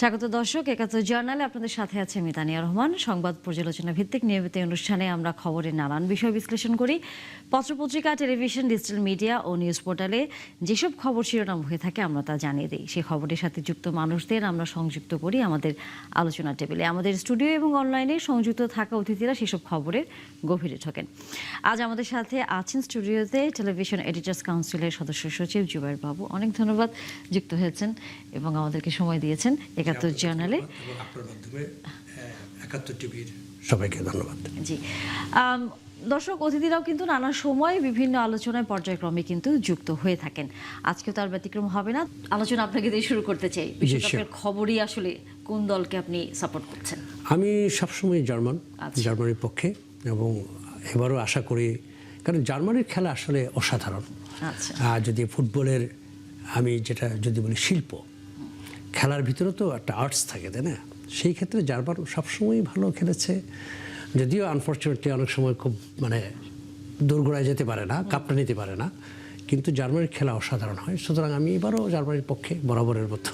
স্বাগত দর্শক, একাত্তর জার্নালে আপনাদের সাথে আছে আমি তানিয়া রহমান। সংবাদ পর্যালোচনা ভিত্তিক নিয়মিত অনুষ্ঠানে আমরা খবরের নানান বিষয় বিশ্লেষণ করি। পত্রপত্রিকা, টেলিভিশন, ডিজিটাল মিডিয়া ও নিউজ পোর্টালে যেসব খবর শিরোনাম হয়ে থাকে আমরা তা জানিয়ে দিই। সেই খবরের সাথে যুক্ত মানুষদের আমরা সংযুক্ত করি আমাদের আলোচনা টেবিলে। আমাদের স্টুডিও এবং অনলাইনে সংযুক্ত থাকা অতিথিরা সেসব খবরের গভীরে ঢোকেন। আজ আমাদের সাথে আছেন স্টুডিওতে টেলিভিশন এডিটার্স কাউন্সিলের সদস্য সচিব জুবায়ের বাবু। অনেক ধন্যবাদ যুক্ত হয়েছেন এবং আমাদেরকে সময় দিয়েছেন একাত্তর জার্নালে। একাত্তর টিভির সবাইকে ধন্যবাদ। জি, দর্শক অতিথিরাও কিন্তু নানা সময় বিভিন্ন আলোচনায় পর্যায়ক্রমে কিন্তু যুক্ত হয়ে থাকেন। আজকেও তার ব্যতিক্রম হবে না। আলোচনা আপনাকে দিয়ে শুরু করতে চাই। বিশ্বকাপের খবরই আসলে কোন দলকে আপনি সাপোর্ট করছেন? আমি সবসময় জার্মানির পক্ষে, এবং এবারও আশা করি, কারণ জার্মানির খেলা আসলে অসাধারণ। যদি ফুটবলের আমি যেটা যদি বলি শিল্প, খেলার ভিতরে তো একটা আর্টস থাকে, তাই না? সেই ক্ষেত্রে জার্মান সবসময়ই ভালো খেলেছে, যদিও আনফর্চুনেটলি অনেক সময় খুব দোরগোড়ায় যেতে পারে না, কাপটা নিতে পারে না, কিন্তু জার্মানির খেলা অসাধারণ হয়। সুতরাং আমি এবারও জার্মানির পক্ষে, বরাবরের মতো।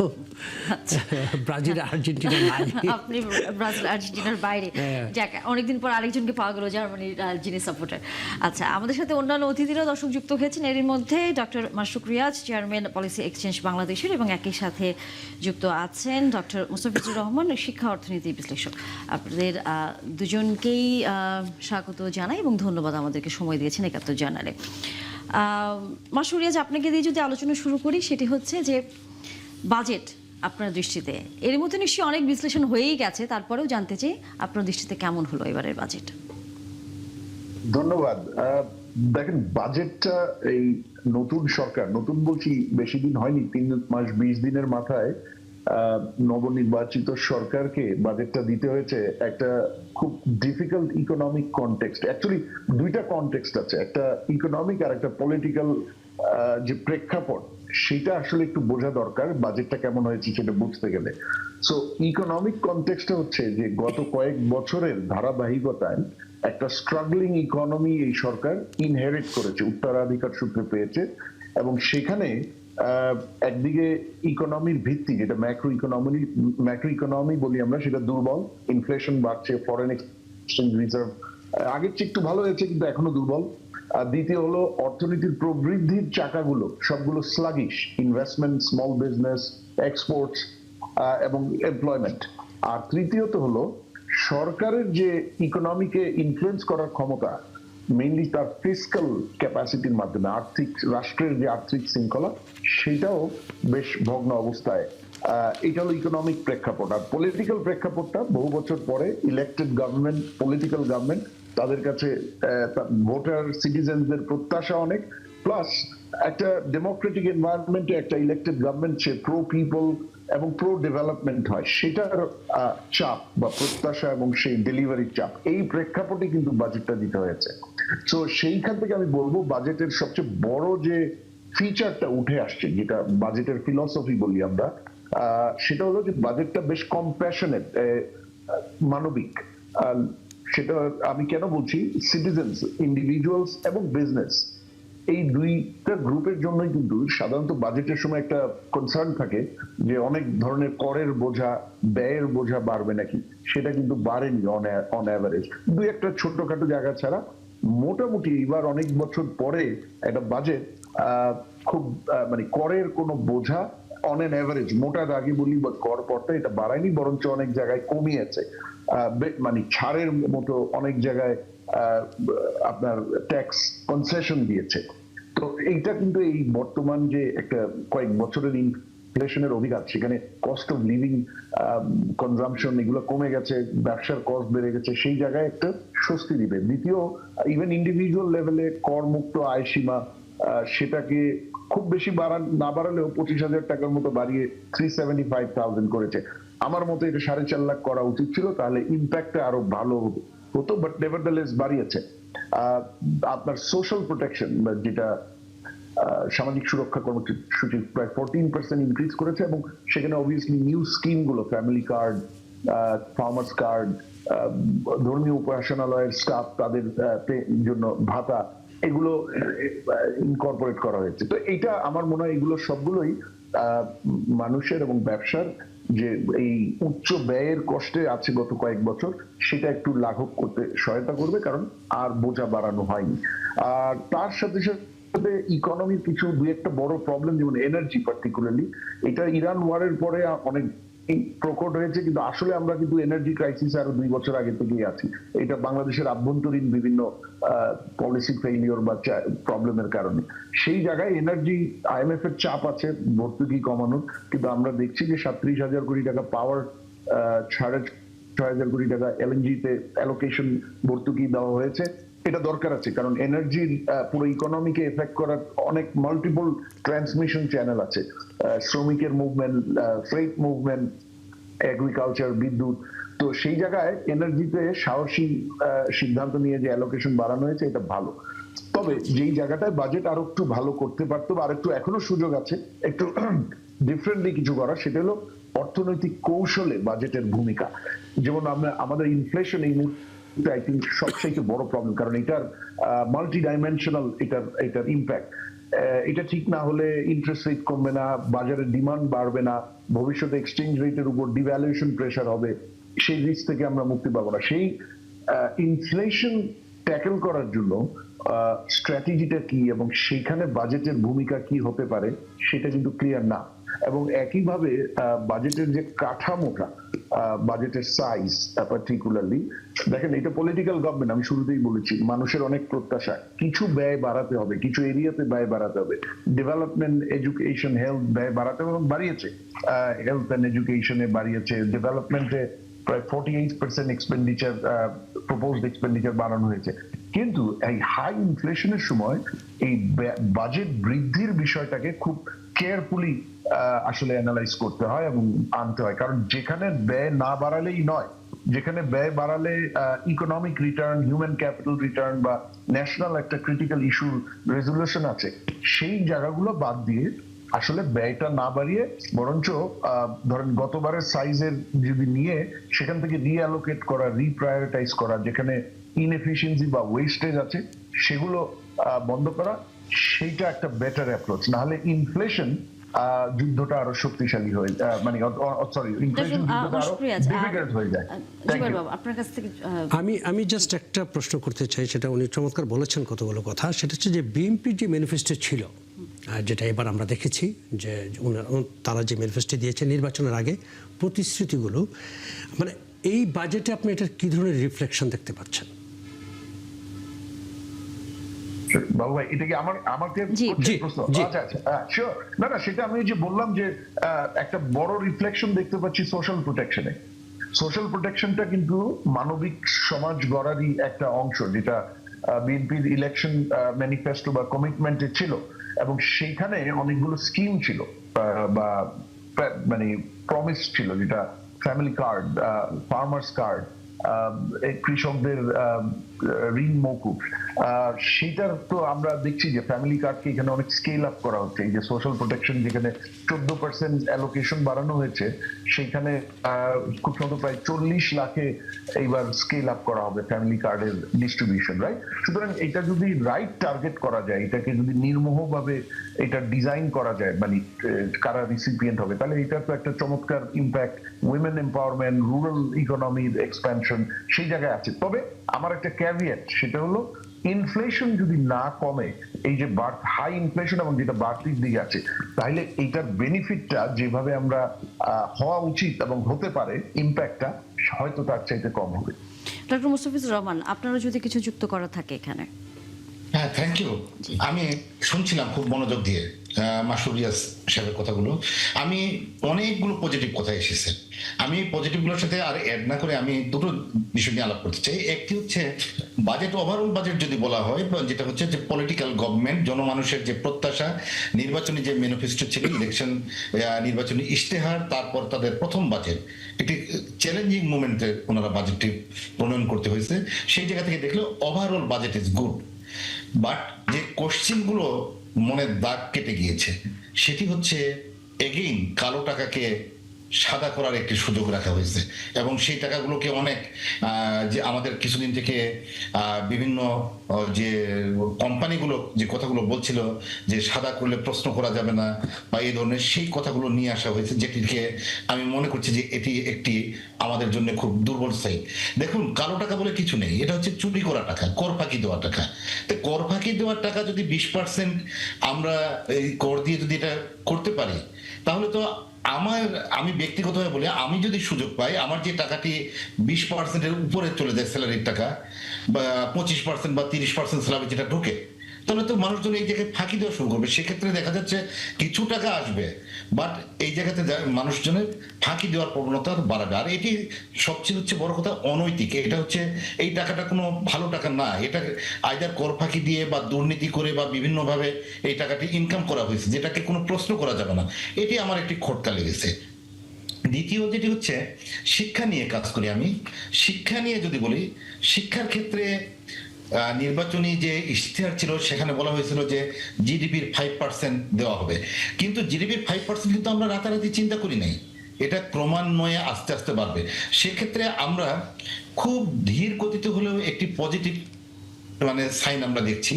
ব্রাজিল আর্জেন্টিনার বাইরে, আপনি ব্রাজিল আর্জেন্টিনার বাইরে, যাক অনেকদিন পর আরেকজনকে পাওয়া গেল জার্মানির যিনি সাপোর্টার। আচ্ছা, আমাদের সাথে অন্যান্য অতিথিরা দর্শক যুক্ত হয়েছেন। এর মধ্যে doctor Mashrur Riaz, chairman policy exchange বাংলাদেশের, এবং একই সাথে যুক্ত আছেন ডক্টর মুস্তাফিজুর রহমান, শিক্ষা অর্থনীতি বিশ্লেষক। আপনাদের দুজনকেই স্বাগত জানাই এবং ধন্যবাদ আমাদেরকে সময় দিয়েছেন একাত্তর জার্নালে। মাশরুক রিয়াজ, আপনাকে দিয়ে যদি আলোচনা শুরু করি, সেটি হচ্ছে যে বাজেট আপনার দৃষ্টিতে, এর মধ্যে নিশ্চয়ই অনেক বিশ্লেষণ হয়েই গেছে, তারপরেও জানতে চাই আপনার দৃষ্টিতে কেমন হলো এবারের বাজেট? ধন্যবাদ। দেখেন, বাজেটটা এই নতুন সরকার, নতুন বলছি বেশি দিন হয়নি, 3 মাস 20 দিনের মাথায় নবনির্বাচিত সরকারকে বাজেটটা দিতে হয়েছে একটা খুব ডিফিকাল্ট ইকোনমিক কনটেক্সট। অ্যাকচুয়ালি দুইটা কনটেক্সট আছে, একটা ইকোনমিক আর একটা পলিটিক্যাল যে প্রেক্ষাপট, সেটা আসলে একটু বোঝা দরকার বাজেটটা কেমন হয়েছে সেটা বুঝতে গেলে। সো ইকোনমিক কনটেক্সটটা হচ্ছে যে গত কয়েক বছরের ধারাবাহিকতায় একটা স্ট্রাগলিং ইকোনমি এই সরকার ইনহেরিট করেছে, উত্তরাধিকার সূত্রে পেয়েছে, এবং সেখানে একদিকে ইকোনমির ভিত্তি, যেটা ম্যাক্রো ইকোনমি বলি আমরা, সেটা দুর্বল। ইনফ্লেশন বাড়ছে, ফরেন এক্সচেঞ্জ রিজার্ভ আগের চেয়ে একটু ভালো হয়েছে কিন্তু এখনো দুর্বল। দ্বিতীয় হলো অর্থনীতির প্রবৃদ্ধির চাকাগুলো সবগুলো sluggish, investment, small business, exports এবং এমপ্লয়মেন্ট। আর তৃতীয়ত হলো সরকারের যে ইকোনমিকে ইনফ্লুয়েন্স করার ক্ষমতা, মেইনলি তার ফিসক্যাল ক্যাপাসিটির মাধ্যমে, রাষ্ট্রের যে আর্থিক শৃঙ্খলা, সেটাও বেশ ভগ্ন অবস্থায়। এটা হলো ইকোনমিক প্রেক্ষাপট। আর পলিটিক্যাল প্রেক্ষাপটটা, বহু বছর পরে ইলেক্টেড গভর্নমেন্ট, পলিটিক্যাল গভর্নমেন্ট, তাদের কাছে ভোটার সিটিজেনদের প্রত্যাশা অনেক, প্লাস একটা ডেমোক্রেটিক এনভায়রনমেন্টে একটা ইলেক্টেড গভর্নমেন্ট সে প্রো পিপল এবং প্রো ডেভেলপমেন্ট হয়, সেটার চাপ বা প্রত্যাশা এবং সেই ডেলিভারির চাপ, এই প্রেক্ষাপটে কিন্তু বাজেটটা দিতে হয়েছে। তো সেইখান থেকে আমি বলবো বাজেটের সবচেয়ে বড় যে ফিচারটা উঠে আসছে, যেটা বাজেটের ফিলসফি বলি আমরা, সেটা হলো যে বাজেটটা বেশ কম্প্যাশনেট, মানবিক। সেটা আমি কেন বলছি, সিটিজেন্স, ইন্ডিভিজুয়ালস এবং বিজনেস, এই দুইটা গ্রুপের জন্যই কিন্তু সাধারণত বাজেটের সময় একটা কনসার্ন থাকে যে অনেক ধরনের করের বোঝা, ব্যয়ের বোঝা বাড়বে নাকি। সেটা কিন্তু বাড়েনি অন অ্যাভারেজ, দুই একটা ছোটখাটো জায়গা ছাড়া। মোটামুটি এবার অনেক বছর পরে একটা বাজেট খুব করের কোনো বোঝা অন অ্যান অ্যাভারেজ, মোটা দাগে বলি বা কর পড়তা, এটা বাড়ায়নি, বরঞ্চ অনেক জায়গায় কমিয়েছে। ছাড়ের মতো অনেক জায়গায় আপনার ট্যাক্স কনসেশন দিয়েছে। তো এইটা কিন্তু এই বর্তমান যে একটা কয়েক বছরের ইনফ্লেশনের অভিঘাত, সেখানে কস্ট অফ লিভিং, কনজাম্পশন, এগুলো কমে গেছে, ব্যবসার কস্ট বেড়ে গেছে, সেই জায়গায় একটা স্বস্তি দিবে। দ্বিতীয়, ইভেন ইন্ডিভিজুয়াল লেভেলে কর মুক্ত আয় সীমা, সেটাকে খুব বেশি না বাড়ালেও 25,000 টাকার মতো বাড়িয়ে 375,000 করেছে। আমার মতে এটা 4.5 লাখ করা উচিত ছিল, তাহলে ইম্প্যাক্টটা আরো ভালো হতো, বাট নেভারদালেস বাড়িয়েছে। আপনার সোশ্যাল প্রোটেকশন, যেটা সামাজিক সুরক্ষা কর্মসূচি, প্রায় 14% ইনক্রিজ করেছে, এবং সেখানে অবভিয়াসলি নিউ স্কিম গুলো, ফ্যামিলি কার্ড, ফার্মার্স কার্ড, ধর্মীয় উপাসনালয়ের স্টাফ, তাদের জন্য ভাতা, এগুলো ইনকর্পোরেট করা হয়েছে। তো এইটা আমার মনে হয় এগুলো সবগুলোই মানুষের এবং ব্যবসার যে এই উচ্চ ব্যয়ের কষ্টে আছে গত কয়েক বছর, সেটা একটু লাঘব করতে সহায়তা করবে, কারণ আর বোঝা বাড়ানো হয়নি। আর তার সাথে সাথে ইকোনমির কিছু দুই একটা বড় প্রবলেম, যেমন এনার্জি পার্টিকুলারলি, এটা ইরান ওয়ারের পরে অনেক প্রকট হয়েছে, কিন্তু আসলে আমরা কিন্তু এনার্জি ক্রাইসিস আরো 2 বছর আগে থেকেই আছি। এটা বাংলাদেশের আভ্যন্তরীণ বিভিন্ন পলিসি ফেইলিওর বা প্রবলেমের কারণে। সেই জায়গায় এনার্জি IMF এর চাপ আছে ভর্তুকি কমানোর, কিন্তু আমরা দেখছি যে 37,000 কোটি টাকা পাওয়ার, 6,500 কোটি টাকা LNG তে অ্যালোকেশন ভর্তুকি দেওয়া হয়েছে। এটা দরকার আছে, কারণ এনার্জির পুরো ইকোনমিকে এফেক্ট করার অনেক মাল্টিপল ট্রান্সমিশন চ্যানেল আছে, শ্রমিকের মুভমেন্ট, ফ্রেট মুভমেন্ট, এগ্রিকালচার, বিদ্যুৎ। তো সেই জায়গায় এনার্জিতে সাহসী সিদ্ধান্ত নিয়ে যে অ্যালোকেশন বাড়ানো হয়েছে, এটা ভালো। তবে যেই জায়গাটায় বাজেট আরো একটু ভালো করতে পারতো বা আরেকটু এখনো সুযোগ আছে একটু ডিফারেন্টলি কিছু করার, সেটা হলো অর্থনৈতিক কৌশলে বাজেটের ভূমিকা। যেমন আমাদের ইনফ্লেশন এই মুহূর্তে আই থিঙ্ক সবচেয়ে বড় প্রবলেম, কারণ এটার মাল্টি ডাইমেনশনাল এটার ইম্প্যাক্ট। এটা ঠিক না হলে ইন্টারেস্ট রেট কমবে না, বাজারের ডিমান্ড বাড়বে না, ভবিষ্যতে এক্সচেঞ্জ রেটের উপর ডিভ্যালুয়েশন প্রেসার হবে, সেই রিস্ক থেকে আমরা মুক্তি পাবো না। সেই ইনফ্লেশন ট্যাকেল করার জন্য স্ট্র্যাটেজিটা কি এবং সেইখানে বাজেটের ভূমিকা কি হতে পারে, সেটা কিন্তু ক্লিয়ার না। এবং একইভাবে বাজেটের যে কাঠামোটা, বাজেটের সাইজ পার্টিকুলারলি, দেখেন এটা পলিটিক্যাল গভর্নমেন্ট, আমি শুরুতেই বলেছি মানুষের অনেক প্রত্যাশা, কিছু ব্যয় বাড়াতে হবে, কিছু এরিয়াতে ব্যয় বাড়াতে হবে, ডেভেলপমেন্ট, এডুকেশন, হেলথ ব্যয় বাড়াতে হবে, এবং বাড়িয়েছে, হেলথ এন্ড এডুকেশনে বাড়িয়েছে, ডেভেলপমেন্টে প্রায় 48% এক্সপেন্ডিচার, প্রপোজড এক্সপেন্ডিচার বাড়ানো হয়েছে। কিন্তু এই হাই ইনফ্লেশনের সময় এই বাজেট বৃদ্ধির বিষয়টাকে খুব কেয়ারফুলি আসলে অ্যানালাইজ করতে হয় এবং আনতে হয়, কারণ যেখানে ব্যয় না বাড়ালেই নয়, যেখানে ব্যয় বাড়ালে economic return, human capital return বা ন্যাশনাল একটা ক্রিটিক্যাল ইস্যুর রেজলিউশন আছে, সেই জায়গাগুলো বাদ দিয়ে আসলে ব্যয়টা না বাড়িয়ে বরঞ্চ ধরেন গতবারের সাইজের যদি নিয়ে সেখান থেকে রিঅ্যালোকেট করা, রিপ্রায়োরিটাইজ করা, যেখানে ইনএফিসিয়েন্সি বা ওয়েস্টেজ আছে সেগুলো বন্ধ করা, সেইটা একটা বেটার অ্যাপ্রোচ। না হলে ইনফ্লেশন যুদ্ধটা আরো শক্তিশালী হয়ে মানে সরি ইনফ্লেশন যুদ্ধটা আরো ডিফিকাল্ট হয়ে যায়। আপনার কাছ থেকে আমি জাস্ট একটা প্রশ্ন করতে চাই, সেটা উনি চমৎকার বলেছেন কতগুলো কথা। সেটা হচ্ছে যে বিএনপির যে ম্যানিফেস্টো ছিল, যেটা এবার আমরা দেখেছি যে তারা যে ম্যানিফেস্টো দিয়েছে নির্বাচনের আগে, প্রতিশ্রুতিগুলো, মানে এই বাজেটে আপনি এটার কি ধরনের রিফ্লেকশন দেখতে পাচ্ছেন? বাবু ভাই, এটা কি আমাকে প্রশ্ন? আচ্ছা আচ্ছা, শিওর। না না, সেটা আমি যে বললাম যে একটা বড় রিফ্লেকশন দেখতে পাচ্ছি সোশ্যাল প্রোটেকশনে। সোশ্যাল প্রোটেকশনটা কিন্তু মানবিক সমাজ গড়ারই একটা অংশ, যেটা বিএনপির ইলেকশন ম্যানিফেস্টো বা কমিটমেন্টে ছিল, এবং সেইখানে অনেকগুলো স্কিম ছিল বা মানে প্রমিস ছিল, যেটা ফ্যামিলি কার্ড, ফার্মার্স কার্ড, কৃষকদের ঋণ মৌকুফ, সেটার তো আমরা দেখছি যে ফ্যামিলি কার্ডকে এখানে অনেক স্কেল আপ করা হচ্ছে। এই যে সোশ্যাল প্রোটেকশন যেখানে 14% অ্যালোকেশন বাড়ানো হয়েছে, সেইখানে খুব সম্ভবত প্রায় 40 লাখে এইবার স্কেল আপ করা হবে ফ্যামিলি কার্ডের ডিস্ট্রিবিউশন, রাইট? সুতরাং এটা যদি রাইট টার্গেট করা যায়, এটাকে যদি নির্মোহভাবে এটা ডিজাইন করা যায়, মানে কারা রিসিপিয়েন্ট হবে, তাহলে এটা তো একটা চমৎকার ইম্প্যাক্ট, উইমেন এম্পাওয়ারমেন্ট, রুরাল ইকোনমির এক্সপ্যানশন সেই জায়গায় আছে। তবে আমার একটা ক্যাভিয়েট, সেটা হলো ইনফ্লেশন যদি না কমে, এই যে হাই ইনফ্লেশন এবং যেটা বাড়তির দিকে আছে, তাহলে এইটার বেনিফিটটা যেভাবে আমরা হওয়া উচিত এবং হতে পারে, ইম্প্যাক্টটা হয়তো তার চাইতে কম হবে। ডক্টর মুস্তাফিজুর রহমান, আপনারা যদি কিছু যুক্ত করা থাকে এখানে। হ্যাঁ, থ্যাংক ইউ। আমি শুনছিলাম খুব মনোযোগ দিয়ে মাসুদ রিয়াজ সাহেবের কথাগুলো। আমি অনেকগুলো পজিটিভ কথা এসেছে, আমি পজিটিভগুলোর সাথে আর অ্যাড না করে আমি দুটো বিষয় নিয়ে আলাপ করতে চাই। একটি হচ্ছে বাজেট, ওভারঅল বাজেট যদি বলা হয়, যেটা হচ্ছে যে পলিটিক্যাল গভর্নমেন্ট, জনমানুষের যে প্রত্যাশা, নির্বাচনী যে ম্যানিফেস্টো ছিল, ইলেকশন নির্বাচনী ইশতেহার, তারপর তাদের প্রথম বাজেট, একটি চ্যালেঞ্জিং মোমেন্টে ওনারা বাজেটটি প্রণয়ন করতে হয়েছে। সেই জায়গা থেকে দেখলে overall budget is good. But যে কোশ্চেনগুলো মনের দাগ কেটে গিয়েছে, সেটি হচ্ছে এগেইন কালো টাকাকে সাদা করার একটি সুযোগ রাখা হয়েছে এবং সেই টাকাগুলোকে অনেক যে আমাদের কিছুদিন থেকে বিভিন্ন যে কোম্পানিগুলো যে কথাগুলো বলছিল যে সাদা করলে প্রশ্ন করা যাবে না বা এই ধরনের সেই কথাগুলো নিয়ে আসা হয়েছে, যেটিকে আমি মনে করছি যে এটি একটি আমাদের জন্য খুব দুর্বল সাইড। দেখুন, কালো টাকা বলে কিছু নেই, এটা হচ্ছে চুরি করা টাকা, কর ফাঁকি দেওয়া টাকা। তো কর ফাঁকি দেওয়ার টাকা যদি 20% আমরা এই কর দিয়ে যদি এটা করতে পারি, তাহলে তো আমি ব্যক্তিগতভাবে বলি, আমি যদি সুযোগ পাই, আমার যে টাকাটি 20%-এর উপরে চলে যায় স্যালারির টাকা, বা 25% বা 30% স্যালারি যেটা ঢোকে, তাহলে তো মানুষজন এই জায়গায় ফাঁকি দেওয়া শুরু করবে। সেক্ষেত্রে দেখা যাচ্ছে কিছু টাকা আসবে, বাট এই জায়গাতে মানুষজনের ফাঁকি দেওয়ার প্রবণতা বাড়াবে। আর এটি সবচেয়ে হচ্ছে বড় কথা অনৈতিক। এটা হচ্ছে এই টাকাটা কোনো ভালো টাকা না, এটা আইদার কর ফাঁকি দিয়ে বা দুর্নীতি করে বা বিভিন্নভাবে এই টাকাটি ইনকাম করা হয়েছে, যেটাকে কোনো প্রশ্ন করা যাবে না। এটি আমার একটি খটকা লেগেছে। দ্বিতীয় যেটি হচ্ছে শিক্ষা নিয়ে কাজ করি আমি। শিক্ষা নিয়ে যদি বলি, শিক্ষার ক্ষেত্রে নির্বাচনী যে ইশতেহার ছিল সেখানে বলা হয়েছিল যে জিডিপির 5% দেওয়া হবে, কিন্তু জিডিপির 5% কিন্তু আমরা রাতারাতি চিন্তা করি নাই, এটা ক্রমান্বয়ে আস্তে আস্তে বাড়বে। সেক্ষেত্রে আমরা খুব ধীর গতিতে হলেও একটি পজিটিভ সাইন আমরা দেখছি।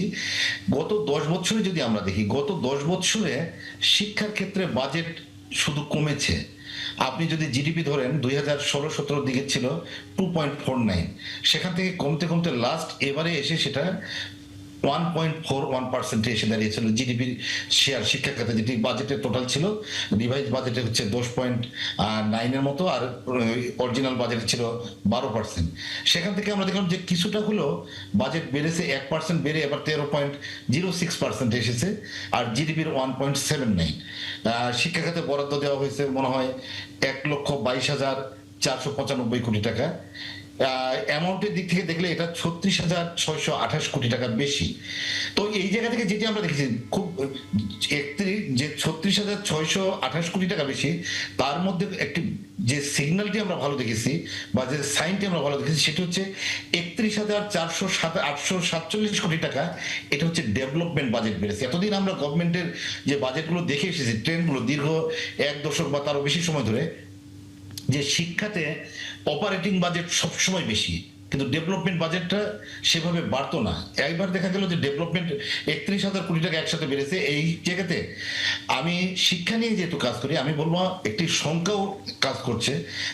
গত 10 বছরে যদি আমরা দেখি, গত 10 বছরে শিক্ষার ক্ষেত্রে বাজেট শুধু কমেছে। আপনি যদি জিডিপি ধরেন 2016-17 দিকে ছিল 2.49, সেখান থেকে কমতে কমতে লাস্ট এবারে এসে সেটা 1.41% এসে দাঁড়িয়েছিল জিডিপির শেয়ার শিক্ষা খাতে, যেটি বাজেটের টোটাল ছিল। রিভাইজ বাজেটে হচ্ছে 10.9-এর মতো, আর অরিজিনাল বাজেট ছিল 12%। সেখান থেকে আমরা দেখলাম যে কিছুটা হলো বাজেট বেড়েছে, 1% বেড়ে এবার 13.06% এসেছে, আর জিডিপির 1.79। শিক্ষা খাতে বরাদ্দ দেওয়া হয়েছে মনে হয় 1,22,495 কোটি টাকা। অ্যামাউন্টের দিক থেকে দেখলে এটা 36,628 কোটি টাকার বেশি। তো এই জায়গা থেকে যেটি আমরা দেখেছি খুব যে 36,628 কোটি টাকা বেশি, তার মধ্যে একটি যে সিগন্যালটি আমরা ভালো দেখেছি বা যে সাইনটি আমরা ভালো দেখেছি সেটা হচ্ছে 31,847 কোটি টাকা। এটা হচ্ছে ডেভেলপমেন্ট বাজেট বেড়েছে। এতদিন আমরা গভর্নমেন্টের যে বাজেটগুলো দেখে এসেছি, ট্রেন্ডগুলো দীর্ঘ 1 দশক বা তারও বেশি সময় ধরে, যে শিক্ষাতে অপারেটিং বাজেট সবসময় বেশি, কিন্তু ডেভেলপমেন্ট বাজেটটা সেভাবে বাড়তো না। একবার দেখা গেল যে ডেভেলপমেন্ট 31,000 কোটি টাকা একসাথে বেড়েছে। এই জায়গাতে আমি শিক্ষা নিয়ে যেহেতু কাজ করি, আমি বলবো একটি সংখ্যাও কাজ করছে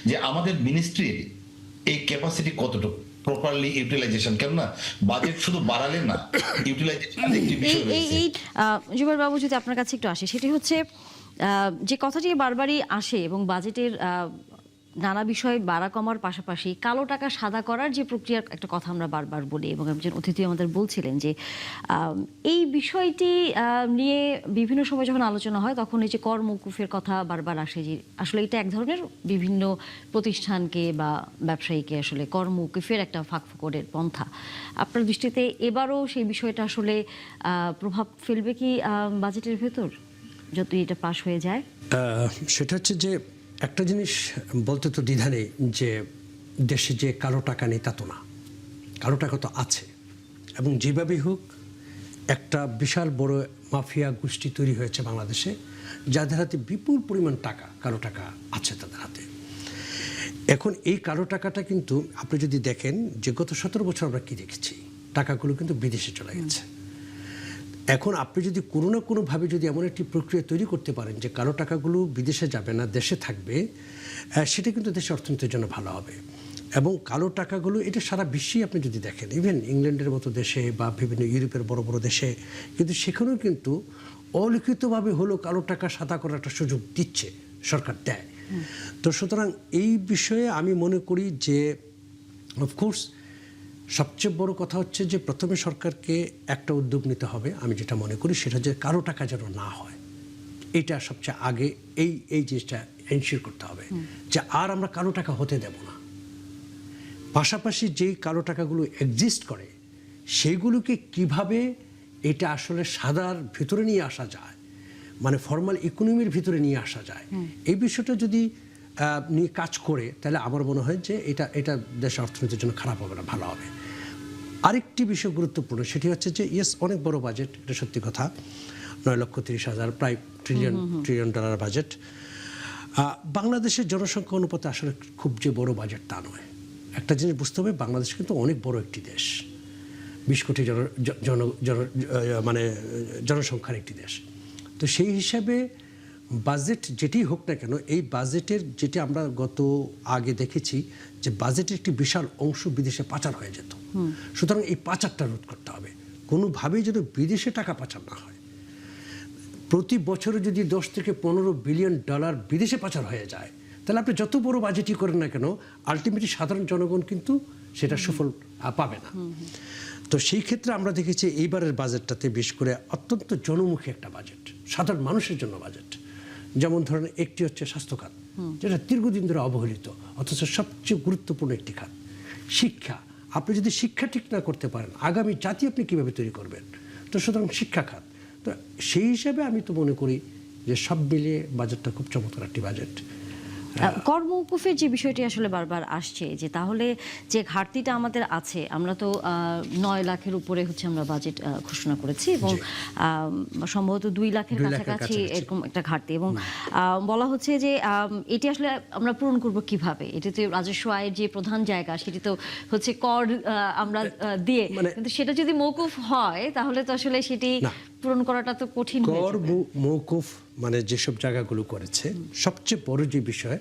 যে আমাদের মিনিস্ট্রির এই ক্যাপাসিটি কতটুকু প্রপারলি ইউটিলাইজেশন। কেননা বাজেট শুধু বাড়ালে না, ইউটিলাইজেশন একটি বিষয় রয়েছে। জুবাইর বাবু, যদি আপনার কাছে একটু আসে, সেটি হচ্ছে যে কথাটি বারবারই আসে এবং বাজেটের নানা বিষয় বাড়া কমার পাশাপাশি কালো টাকা সাদা করার যে প্রক্রিয়ার একটা কথা আমরা বারবার বলি, এবং একজন অতিথি আমাদের বলছিলেন যে এই বিষয়টি নিয়ে বিভিন্ন সময় যখন আলোচনা হয় তখন এই যে কর মওকুফের কথা বারবার আসে, যে আসলে এটা এক ধরনের বিভিন্ন প্রতিষ্ঠানকে বা ব্যবসায়ীকে আসলে কর মওকুফের একটা ফাঁকফোকরের পন্থা। আপনার দৃষ্টিতে এবারও সেই বিষয়টা আসলে প্রভাব ফেলবে কি বাজেটের ভেতর যদি এটা পাশ হয়ে যায়? সেটা হচ্ছে যে একটা জিনিস বলতে তো দ্বিধা নেই যে দেশে যে কালো টাকা নেই তা তো না, কালো টাকা তো আছে, এবং যেভাবেই হোক একটা বিশাল বড় মাফিয়া গোষ্ঠী তৈরি হয়েছে বাংলাদেশে, যাদের হাতে বিপুল পরিমাণ টাকা, কালো টাকা আছে তাদের হাতে। এখন এই কালো টাকাটা কিন্তু আপনি যদি দেখেন যে গত 17 বছর আমরা কি দেখেছি, টাকাগুলো কিন্তু বিদেশে চলে গেছে। এখন আপনি যদি কোনো না কোনোভাবে যদি এমন একটি প্রক্রিয়া তৈরি করতে পারেন যে কালো টাকাগুলো বিদেশে যাবে না, দেশে থাকবে, সেটা কিন্তু দেশের অর্থনীতির জন্য ভালো হবে। এবং কালো টাকাগুলো এটা সারা বিশ্বেই আপনি যদি দেখেন, ইভেন ইংল্যান্ডের মতো দেশে বা বিভিন্ন ইউরোপের বড় বড় দেশে, কিন্তু সেখানেও কিন্তু অলিখিতভাবে হলেও কালো টাকা সাদা করার একটা সুযোগ দিচ্ছে, সরকার দেয়। তো সুতরাং এই বিষয়ে আমি মনে করি যে অফকোর্স সবচেয়ে বড় কথা হচ্ছে যে প্রথমে সরকারকে একটা উদ্যোগ নিতে হবে, আমি যেটা মনে করি সেটা যে কালো টাকা যেন না হয়, এটা সবচেয়ে আগে এই জিনিসটা এনশিওর করতে হবে যে আর আমরা কালো টাকা হতে দেব না। পাশাপাশি যেই কালো টাকাগুলো এক্সিস্ট করে সেগুলোকে কিভাবে এটা আসলে সাদার ভিতরে নিয়ে আসা যায়, মানে ফর্মাল ইকোনমির ভিতরে নিয়ে আসা যায়, এই বিষয়টা যদি নিয়ে কাজ করে তাহলে আমার মনে হয় যে এটা দেশের অর্থনীতির জন্য খারাপ হবে না, ভালো হবে। আরেকটি বিষয় গুরুত্বপূর্ণ, সেটি হচ্ছে যে ইয়েস অনেক বড় বাজেট, এটা সত্যি কথা, 9,30,000 প্রায় ট্রিলিয়ন ডলার বাজেট। বাংলাদেশের জনসংখ্যা অনুপাতে আসলে খুব যে বড় বাজেট তা নয়। একটা জিনিস বুঝতে হবে, বাংলাদেশ কিন্তু অনেক বড় একটি দেশ, 20 কোটি মানে জনসংখ্যার একটি দেশ। তো সেই হিসাবে বাজেট যেটি হোক না কেন, এই বাজেটের যেটি আমরা আগে দেখেছি যে বাজেটের একটি বিশাল অংশ বিদেশে পাচার হয়ে যেত। সুতরাং এই পাচারটা রোধ করতে হবে, কোনোভাবেই যেন বিদেশে টাকা পাচার না হয়। প্রতি বছরে যদি 10 থেকে 15 বিলিয়ন ডলার বিদেশে পাচার হয়ে যায়, তাহলে আপনি যত বড় বাজেটই করেন না কেন, আলটিমেটলি সাধারণ জনগণ কিন্তু সেটা সুফল পাবে না। তো সেই ক্ষেত্রে আমরা দেখেছি এইবারের বাজেটটাতে বিশেষ করে অত্যন্ত জনমুখী একটা বাজেট, সাধারণ মানুষের জন্য বাজেট। যেমন ধরেন একটি হচ্ছে স্বাস্থ্য খাত, যেটা দীর্ঘদিন ধরে অবহেলিত অথচ সবচেয়ে গুরুত্বপূর্ণ একটি খাত। শিক্ষা, আপনি যদি শিক্ষা ঠিক না করতে পারেন, আগামী জাতি আপনি কীভাবে তৈরি করবেন? তো সুতরাং শিক্ষা খাত। তো সেই হিসাবে আমি তো মনে করি যে সব মিলিয়ে বাজেটটা খুব চমৎকার একটি বাজেট। কর মওকুফের যে বিষয়টি আসলে বারবার আসছে, যে তাহলে যে ঘাটতিটা আমাদের আছে, আমরা তো 9 লাখের উপরে হচ্ছে আমরা বাজেট ঘোষণা করেছি এবং সম্ভবত 2 লাখের কাছাকাছি এরকম একটা ঘাটতি, এবং বলা হচ্ছে যে এটি আসলে আমরা পূরণ করব কিভাবে? এটাতে রাজস্ব আয়ের যে প্রধান জায়গা সেটি তো হচ্ছে কর আমরা দিয়ে, কিন্তু সেটা যদি মওকুফ হয় তাহলে তো আসলে সেটি পূরণ করাটা তো কঠিন হয়ে যাবে। কর মওকুফ মানে যেসব জায়গাগুলো করেছে, সবচেয়ে বড় যে বিষয়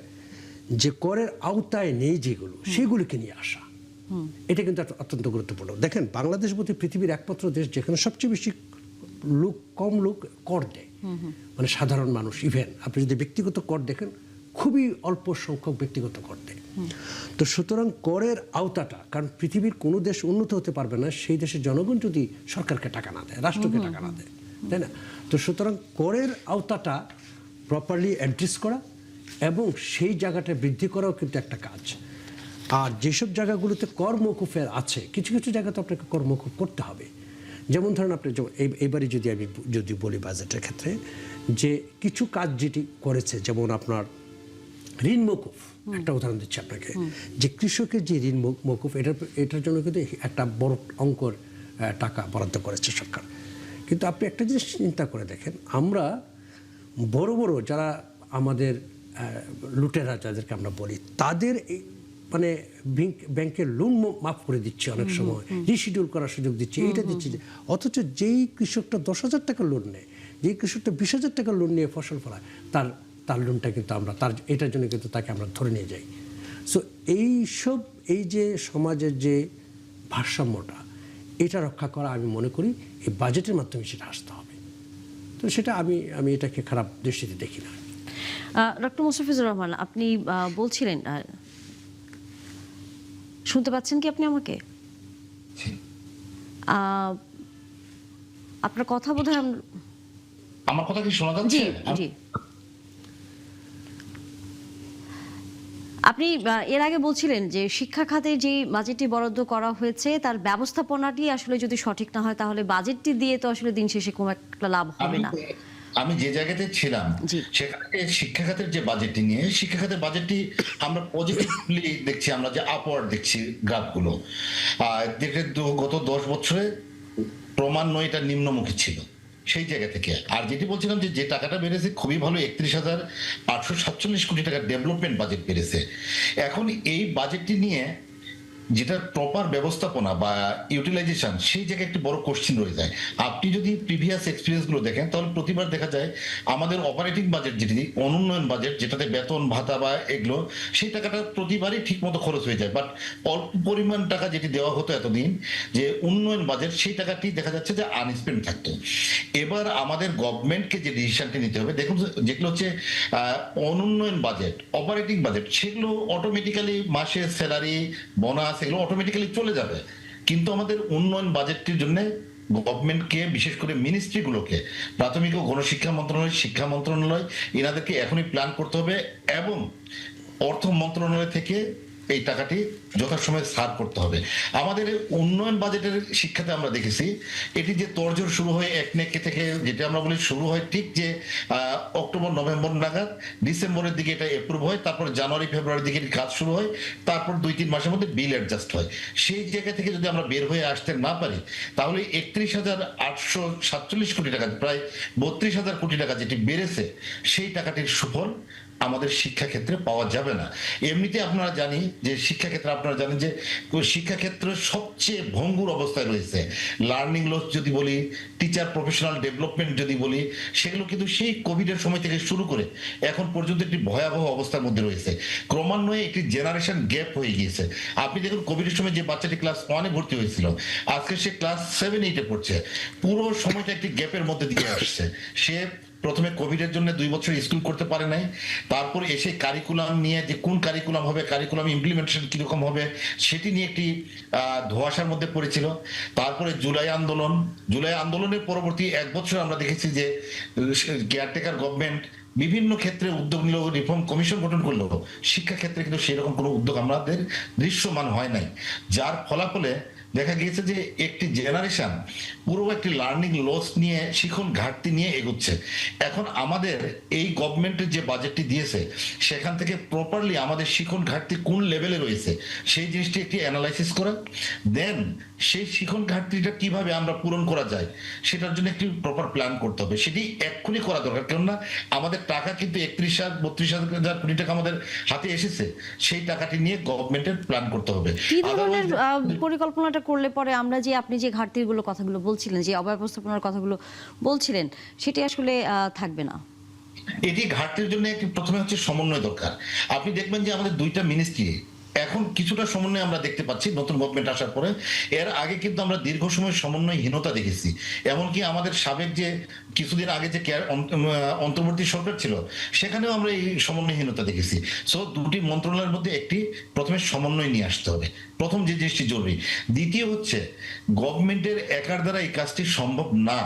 যে করের আওতায় নেই যেগুলো, সেগুলোকে নিয়ে আসা, এটা কিন্তু অত্যন্ত গুরুত্বপূর্ণ। দেখেন, বাংলাদেশ বোধহয় পৃথিবীর একমাত্র দেশ যেখানে সবচেয়ে বেশি কম লোক কর দেয়, মানে সাধারণ মানুষ। ইভেন আপনি যদি ব্যক্তিগত কর দেখেন, খুবই অল্প সংখ্যক ব্যক্তিগত কর দেয়। তো সুতরাং করের আওতাটা, কারণ পৃথিবীর কোনো দেশ উন্নত হতে পারবে না সেই দেশের জনগণ যদি সরকারকে টাকা না দেয়, রাষ্ট্রকে টাকা না দেয়, তাই না? তো সুতরাং করের আওতাটা প্রপারলি অ্যাড্রেস করা এবং সেই জায়গাটা বৃদ্ধি করাও কিন্তু একটা কাজ। আর যেসব জায়গাগুলোতে কর মওকুফের আছে, কিছু কিছু জায়গাতে আপনাকে কর মওকুফ করতে হবে। যেমন ধরেন আপনি এইবারই যদি বলি বাজেটের ক্ষেত্রে যে কিছু কাজ যেটি করেছে, যেমন আপনার ঋণ মওকুফ, একটা উদাহরণ দিচ্ছি আপনাকে, যে কৃষকের যে ঋণ মওকুফ, এটার জন্য কিন্তু একটা বড় অঙ্কের টাকা বরাদ্দ করেছে সরকার। কিন্তু আপনি একটা জিনিস চিন্তা করে দেখেন, আমরা বড় বড় যারা আমাদের লুটেরা যাদেরকে আমরা বলি, তাদের মানে ব্যাংকের লোন মাফ করে দিচ্ছে, অনেক সময় রিশিডিউল করার সুযোগ দিচ্ছে, এইটা দিচ্ছে। অথচ যেই কৃষকটা 10,000 টাকা লোন নেয়, যেই কৃষকটা 20,000 টাকা লোন নিয়ে ফসল ফলায়, তার লোনটা কিন্তু আমরা এটার জন্য কিন্তু তাকে আমরা ধরে নিয়ে যাই। সো এই যে সমাজের যে ভারসাম্যটা, এটা রক্ষা করা আমি মনে করি এই বাজেটের মাধ্যমে সেটা আসতে হবে। তো সেটা আমি এটাকে খারাপ দৃষ্টিতে দেখি না। ডক্টর মোস্তাফিজুর রহমান, আপনি বলছিলেন, শুনতে পাচ্ছেন কি আপনি আমাকে? আপনার কথা বোধহয় আমার কথা কি শোনা যাচ্ছে? জি। আপনি এর আগে বলছিলেন যে শিক্ষা খাতে যে বাজেটটি বরাদ্দ করা হয়েছে তার ব্যবস্থাপনাটি আসলে যদি সঠিক না হয় তাহলে বাজেটটি দিয়ে তো আসলে দিন শেষে কোনো একটা লাভ হবে না। আমি যে জায়গাতে ছিলাম সেখানে শিক্ষা খাতের যে বাজেটটি নিয়ে, শিক্ষা খাতের বাজেটটি আমরা পজিটিভলি দেখছি, আমরা যে আপওয়ার্ড দেখছি গ্রাফগুলো, দেখে গত 10 বছরে ক্রমান্বয়ে এটা নিম্নমুখী ছিল সেই জায়গা থেকে। আর যেটি বলছিলাম যে টাকাটা বেড়েছে খুবই ভালো, 31,847 কোটি টাকা ডেভেলপমেন্ট বাজেট বেড়েছে। এখন এই বাজেটটি নিয়ে যেটা প্রপার ব্যবস্থাপনা বা ইউটিলাইজেশন, সেই জায়গায় একটি বড় কোশ্চেন রয়ে যায়। আপনি যদি প্রিভিয়াস এক্সপিরিয়েন্সগুলো দেখেন তাহলে প্রতিবার দেখা যায় আমাদের অপারেটিং বাজেট যেটি অনুন্নয়ন বাজেট, যেটাতে বেতন ভাতা বা এগুলো, সেই টাকাটা প্রতিবারই ঠিক মতো খরচ হয়ে যায়। বাট অল্প পরিমাণ টাকা যেটি দেওয়া হতো এতদিন, যে উন্নয়ন বাজেট, সেই টাকাটি দেখা যাচ্ছে যে আনস্পেন্ড থাকতো। এবার আমাদের গভর্নমেন্টকে যে ডিসিশনটি নিতে হবে, দেখুন যেগুলো হচ্ছে অনুন্নয়ন বাজেট, অপারেটিং বাজেট, সেগুলো অটোমেটিক্যালি মাসে স্যালারি, বোনাস, এগুলো অটোমেটিক্যালি চলে যাবে। কিন্তু আমাদের উন্নয়ন বাজেটটির জন্য গভর্নমেন্টকে, বিশেষ করে মিনিস্ট্রিগুলোকে, প্রাথমিক ও গণশিক্ষা মন্ত্রণালয়, শিক্ষা মন্ত্রণালয়, এনাদেরকে এখনই প্ল্যান করতে হবে এবং অর্থ মন্ত্রণালয় থেকে এই টাকাটি যথাসময়ে সার্ভ করতে হবে। আমাদের উন্নয়ন বাজেটের শিক্ষাতে আমরা দেখেছি এটি যে তোড়জোড় শুরু হয় একনেকে থেকে, যেটা আমরা বলি শুরু হয় ঠিক যে অক্টোবর নভেম্বর নাগাদ, ডিসেম্বরের দিকে এটা এপ্রুভ হয়, তারপর জানুয়ারি ফেব্রুয়ারির দিকে কাজ শুরু হয়, তারপর 2-3 মাসের মধ্যে বিল অ্যাডজাস্ট হয়। সেই জায়গা থেকে যদি আমরা বের হয়ে আসতে না পারি তাহলে 31,847 কোটি টাকা, প্রায় 32,000 কোটি টাকা যেটি বেড়েছে, সেই টাকাটির সুফল আমাদের শিক্ষাক্ষেত্রে পাওয়া যাবে না। এমনিতে আপনারা জানি যে শিক্ষাক্ষেত্রে আপনারা জানেন যে শিক্ষাক্ষেত্র সবচেয়ে ভঙ্গুর অবস্থায় রয়েছে। লার্নিং লস যদি বলি, টিচার প্রফেশনাল ডেভেলপমেন্ট যদি বলি, সেগুলো কিন্তু সেই কোভিডের সময় থেকে শুরু করে এখন পর্যন্ত একটি ভয়াবহ অবস্থার মধ্যে রয়েছে। ক্রমান্বয়ে একটি জেনারেশন গ্যাপ হয়ে গিয়েছে। আপনি দেখুন কোভিডের সময় যে বাচ্চাটি ক্লাস 1-এ ভর্তি হয়েছিল, আজকে সে ক্লাস 7-8-এ পড়ছে। পুরো সময়টা একটি গ্যাপের মধ্যে দিয়ে আসছে। সে প্রথমে কোভিডের জন্য 2 বছর স্কুল করতে পারে নাই, তারপর এসে কারিকুলাম নিয়ে যে কোন কারিকুলাম হবে, কারিকুলাম ইমপ্লিমেন্টেশন কিরকম হবে সেটি নিয়ে একটি ধোঁয়াশার মধ্যে পড়েছিল। তারপরে জুলাই আন্দোলনের পরবর্তী 1 বছর আমরা দেখেছি যে কেয়ারটেকার গভর্নমেন্ট বিভিন্ন ক্ষেত্রে উদ্যোগ নিল, রিফর্ম কমিশন গঠন করলো, শিক্ষা ক্ষেত্রে কিন্তু সেরকম কোনো উদ্যোগ আমাদের দৃশ্যমান হয় নাই। যার ফলাফলে দেখা গিয়েছে যে একটি জেনারেশন পুরো একটি লার্নিং লস নিয়ে, শিখন ঘাটতি নিয়ে এগোচ্ছে। এখন আমাদের এই গভর্নমেন্টের যে বাজেটটি দিয়েছে সেখান থেকে প্রপারলি আমাদের শিখন ঘাটতি কোন লেভেলে রয়েছে সেই জিনিসটি একটি অ্যানালাইসিস করা, দেন সেই শিখন ঘাটতিটা কিভাবে আমরা পূরণ করা যায় সেটার জন্য একটি প্রপার প্ল্যান করতে হবে। সেটি এক্ষুনি করা দরকার, কেননা আমাদের টাকা কিন্তু 31,000-32,000 কোটি টাকা আমাদের হাতে এসেছে। সেই টাকাটি নিয়ে গভর্নমেন্টের প্ল্যান করতে হবে। কি ধরনের পরিকল্পনাটা করলে পরে আমরা যে আপনি যে ঘাটতিগুলো কথাগুলো বলছিলেন, যে অব্যবস্থাপনার কথাগুলো বলছিলেন, সেটি আসলে থাকবে না? এটি ঘাটতির জন্য একটি প্রথমে হচ্ছে সমন্বয় দরকার। আপনি দেখবেন যে আমাদের 2টা মিনিস্ট্রি এখন কিছুটা সমন্বয় আমরা দেখতে পাচ্ছি নতুন গভর্নমেন্ট আসার পরে। এর আগে কিন্তু আমরা দীর্ঘ সময় সমন্বয়হীনতা দেখেছি। এমনকি আমাদের সাবেক যে কিছুদিন আগে যে অন্তর্বর্তী সরকার ছিল সেখানেও আমরা এই সমন্বয়হীনতা দেখেছি। সো 2টি মন্ত্রণালয়ের মধ্যে একটি প্রথমে সমন্বয় নিয়ে আসতে হবে, প্রথম যে জিনিসটি জরুরি। দ্বিতীয় হচ্ছে গভর্নমেন্টের একার দ্বারা এই কাজটি সম্ভব না।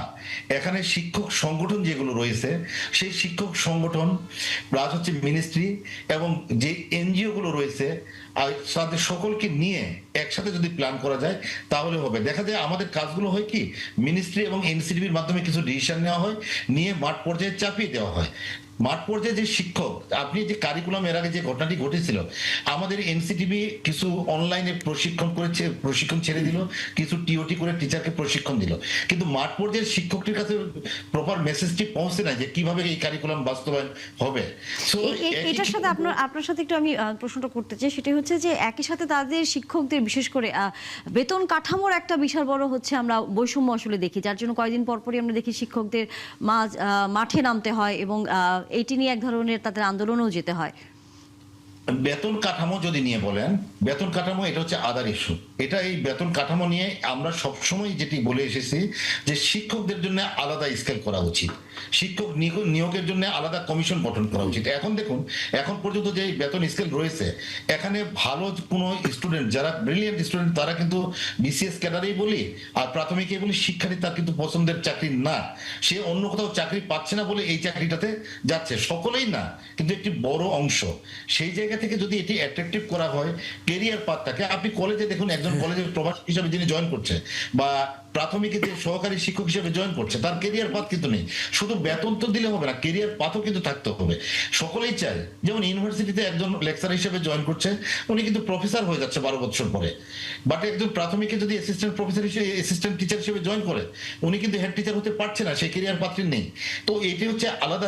এখানে শিক্ষক সংগঠন যেগুলো রয়েছে সেই শিক্ষক সংগঠন প্লাস হচ্ছে মিনিস্ট্রি এবং যে এনজিও গুলো রয়েছে আর তাদের সকলকে নিয়ে একসাথে যদি প্ল্যান করা যায় তাহলে হবে। দেখা যায় আমাদের কাজগুলো হয় কি, মিনিস্ট্রি এবং এনসিডিবির মাধ্যমে কিছু ডিসিশন নেওয়া হয়, নিয়ে মাঠ পর্যায়ে চাপিয়ে দেওয়া হয়। মাঠ পর্যায়ে যে শিক্ষক, আপনি যে কারিকুলাম এর আগে যে ঘটনাটি ঘটেছিল, আমাদের এনসিটিভি কিছু অনলাইনে প্রশিক্ষণ ছেড়ে দিল, কিছু টিওটি করে টিচারকে প্রশিক্ষণ দিল, কিন্তু মাঠ পর্যায়ের শিক্ষকটির কাছে প্রপার মেসেজটি পৌঁছে না যে কিভাবে এই কারিকুলাম বাস্তবায়ন হবে। এটার সাথে আপনার সাথে একটু আমি প্রশ্নটা করতে চাই, সেটা হচ্ছে যে একই সাথে তাদের শিক্ষকদের বিশেষ করে বেতন কাঠামোর একটা বিশাল বড় হচ্ছে আমরা বৈষম্য আসলে দেখি, যার জন্য কয়েকদিন পরপরই আমরা দেখি শিক্ষকদের মাঠে নামতে হয় এবং এটি নিয়ে এক ধরনের তাদের আন্দোলনেও যেতে হয়। বেতন কাঠামো যদি নিয়ে বলেন, বেতন কাঠামো এটা হচ্ছে আদার ইস্যু। এটা এই বেতন কাঠামো নিয়ে আমরা সবসময় যেটি বলে এসেছি যে শিক্ষকদের জন্য আলাদা স্কেল করা উচিত, শিক্ষক নিয়োগের জন্য আলাদা কমিশন গঠন করা উচিত। এখন দেখুন, এখন পর্যন্ত যে বেতন স্কেল রয়েছে, এখানে ভালো কোনো স্টুডেন্ট, যারা ব্রিলিয়েন্ট স্টুডেন্ট, তারা কিন্তু বিসিএস ক্যাডারেই বলি আর প্রাথমিকে বলি শিক্ষার্থী তার কিন্তু পছন্দের চাকরি না, সে অন্য কোথাও চাকরি পাচ্ছে না বলে এই চাকরিটাতে যাচ্ছে। সকলেই না, কিন্তু একটি বড় অংশ। সেই জায়গা থেকে যদি এটি অ্যাট্রাকটিভ করা হয় ক্যারিয়ার পাথটাকে, আপনি কলেজে দেখুন একজন কলেজের প্রভাষক হিসাবে যিনি জয়েন করছে বা প্রাথমিকে যে সহকারী শিক্ষক হিসেবে জয়েন করছে, তার ক্যারিয়ার পাথ কিন্তু নেই। শুধু বেতন তো দিলে হবে না, ক্যারিয়ার পাথও কিন্তু থাকতে হবে। সকলেই চায়, যেমন ইউনিভার্সিটিতে একজন লেকচারার হিসেবে জয়েন করছে, উনি কিন্তু প্রফেসর হয়ে যাচ্ছে 12 বছর পরে, বাট একজন প্রাথমিকে যদি অ্যাসিস্ট্যান্ট প্রফেসর হিসেবে, অ্যাসিস্ট্যান্ট টিচার হিসেবে জয়েন করে, উনি কিন্তু হেড টিচার হতে পারছে না, সেই ক্যারিয়ার পাথটি নেই। তো এটি হচ্ছে আলাদা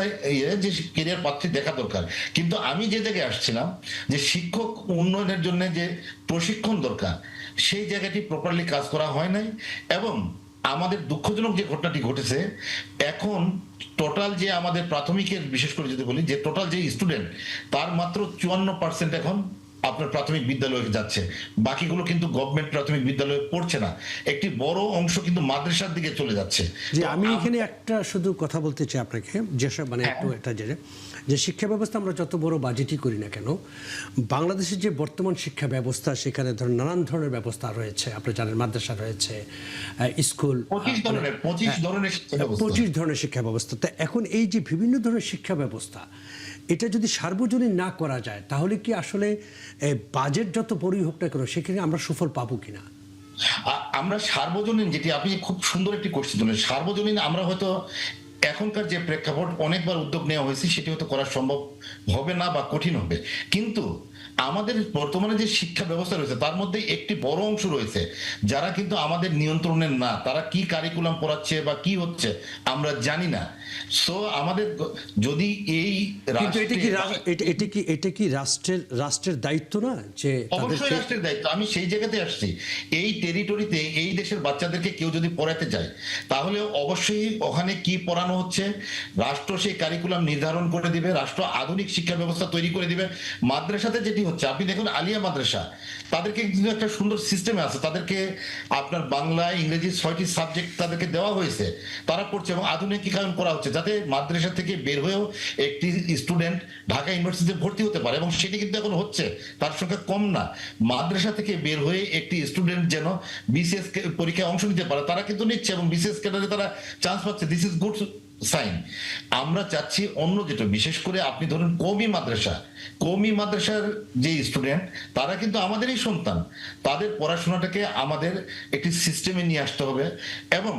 যে ক্যারিয়ার পাথটি দেখা দরকার। কিন্তু আমি যে জায়গায় আসছিলাম যে শিক্ষক উন্নয়নের জন্য যে প্রশিক্ষণ দরকার, সেই জায়গাটি প্রপারলি কাজ করা হয় নাই। এবং আমাদের দুঃখজনক যে ঘটনাটি ঘটেছে, এখন টোটাল যে আমাদের প্রাথমিকের, বিশেষ করে যদি বলি যে টোটাল যে স্টুডেন্ট, তার মাত্র 54% এখন আপনার প্রাথমিক বিদ্যালয়ে যাচ্ছে, বাকিগুলো কিন্তু গভর্নমেন্ট প্রাথমিক বিদ্যালয়ে পড়ছে না। একটি বড় অংশ কিন্তু মাদ্রাসার দিকে চলে যাচ্ছে। যে আমি এখানে একটা শুধু কথা বলতে চাই আপনাকে, যেসব মানে একটু একটা যে শিক্ষা ব্যবস্থা আমরা যত বড় বাজেটই করি না কেন, বাংলাদেশের যে বর্তমান শিক্ষা ব্যবস্থা, সেখানে ধরুন নানান ধরনের ব্যবস্থা রয়েছে। আপনি জানেন মাদ্রাসা রয়েছে, স্কুল, 25 ধরনের শিক্ষা ব্যবস্থা। তা এখন এই যে বিভিন্ন ধরনের শিক্ষা ব্যবস্থা, এটা যদি সার্বজনীন না করা যায়, তাহলে কি আসলে বাজেট যত বড়ই হোক না কেন সেখানে আমরা সুফল পাবো কিনা? আমরা সার্বজনীন, যেটি আপনি খুব সুন্দর একটি কোশ্চেন তুলেন, সার্বজনীন আমরা হয়তো এখনকার যে প্রেক্ষাপট, অনেকবার উদ্যোগ নেওয়া হয়েছে, সেটি হয়তো করা সম্ভব হবে না বা কঠিন হবে। কিন্তু আমাদের বর্তমানে যে শিক্ষা ব্যবস্থা রয়েছে তার মধ্যে একটি বড় অংশ রয়েছে যারা কিন্তু আমাদের নিয়ন্ত্রণের না, তারা কি কারিকুলাম পড়াচ্ছে বা কি হচ্ছে আমরা জানি না। সো আমাদের যদি এই কিন্তু এটা কি রাষ্ট্রের দায়িত্ব না যে অবশ্যই রাষ্ট্রের দায়িত্ব। আমি সেই জায়গাতে আসছি, এই টেরিটরিতে এই দেশের বাচ্চাদেরকে কেউ যদি পড়াতে যায় তাহলে অবশ্যই ওখানে কি পড়ানো হচ্ছে রাষ্ট্র সেই কারিকুলাম নির্ধারণ করে দিবে, রাষ্ট্র আধুনিক শিক্ষা ব্যবস্থা তৈরি করে দিবে। মাদ্রাসাতে যেটি হচ্ছে, আপনি দেখুন আলিয়া মাদ্রাসা, তাদেরকে কিন্তু একটা সুন্দর সিস্টেমে আছে, তাদেরকে আপনার বাংলা ইংরেজি 6টি সাবজেক্ট তাদেরকে দেওয়া হয়েছে, তারা পড়ছে এবং আধুনিকীকরণ করা হচ্ছে যাতে মাদ্রাসা থেকে বের হয়েও একটি স্টুডেন্ট ঢাকা ইউনিভার্সিটিতে ভর্তি হতে পারে, এবং সেটি কিন্তু এখন হচ্ছে, তার সংখ্যা কম না। মাদ্রাসা থেকে বের হয়ে একটি স্টুডেন্ট যেন বিসিএস পরীক্ষায় অংশ নিতে পারে, তারা কিন্তু নিচ্ছে এবং বিসিএস ক্যাডারে তারা চান্স পাচ্ছে। This is good sign. আমরা চাচ্ছি অন্য যেটা, বিশেষ করে আপনি ধরুন কওমি মাদ্রাসার যে স্টুডেন্ট তারা কিন্তু আমাদেরই সন্তান, তাদের পড়াশোনাটাকে আমাদের একটি সিস্টেমে নিয়ে আসতে হবে এবং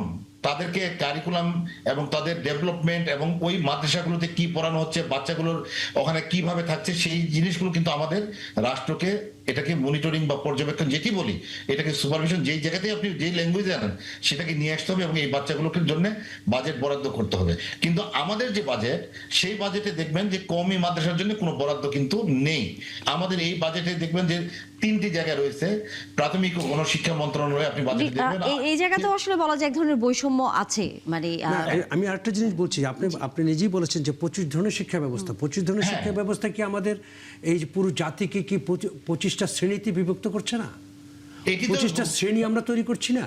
তাদেরকে কারিকুলাম এবং তাদের ডেভেলপমেন্ট এবং ওই মাদ্রাসাগুলোতে কি পড়ানো হচ্ছে, বাচ্চাগুলোর ওখানে কিভাবে থাকছে, সেই জিনিসগুলো কিন্তু আমাদের রাষ্ট্রকে এটাকে মনিটরিং বা পর্যবেক্ষণ যেটি বলি, এটাকে সুপারভিশন যেই জায়গাতেই আপনি যেই ল্যাঙ্গুয়েজে আনেন সেটাকে নিয়ে আসতে হবে এবং এই বাচ্চাগুলোকে জন্য বাজেট বরাদ্দ করতে হবে। কিন্তু আমাদের যে বাজেট, সেই বাজেটে দেখবেন যে কওমি মাদ্রাসার জন্য কোনো বরাদ্দ কিন্তু নেই। আমাদের এই বাজেটে দেখবেন যে 3টি জায়গা রয়েছে, প্রাথমিক ও গণশিক্ষা মন্ত্রণালয়ে আপনি বাজেট দেখবেন এই জায়গাতেও আসলে বলা যায় এক ধরনের বৈষম্য আছে। মানে আমি আরেকটা জিনিস বলছি, আপনি নিজেই বলেছেন যে 25 ধরনের শিক্ষা ব্যবস্থা, 25 ধরনের শিক্ষা ব্যবস্থা কি আমাদের এই যে পুরো জাতিকে কি 25টা শ্রেণীতে বিভক্ত করছে না? 25টা শ্রেণী আমরা তৈরি করছি না?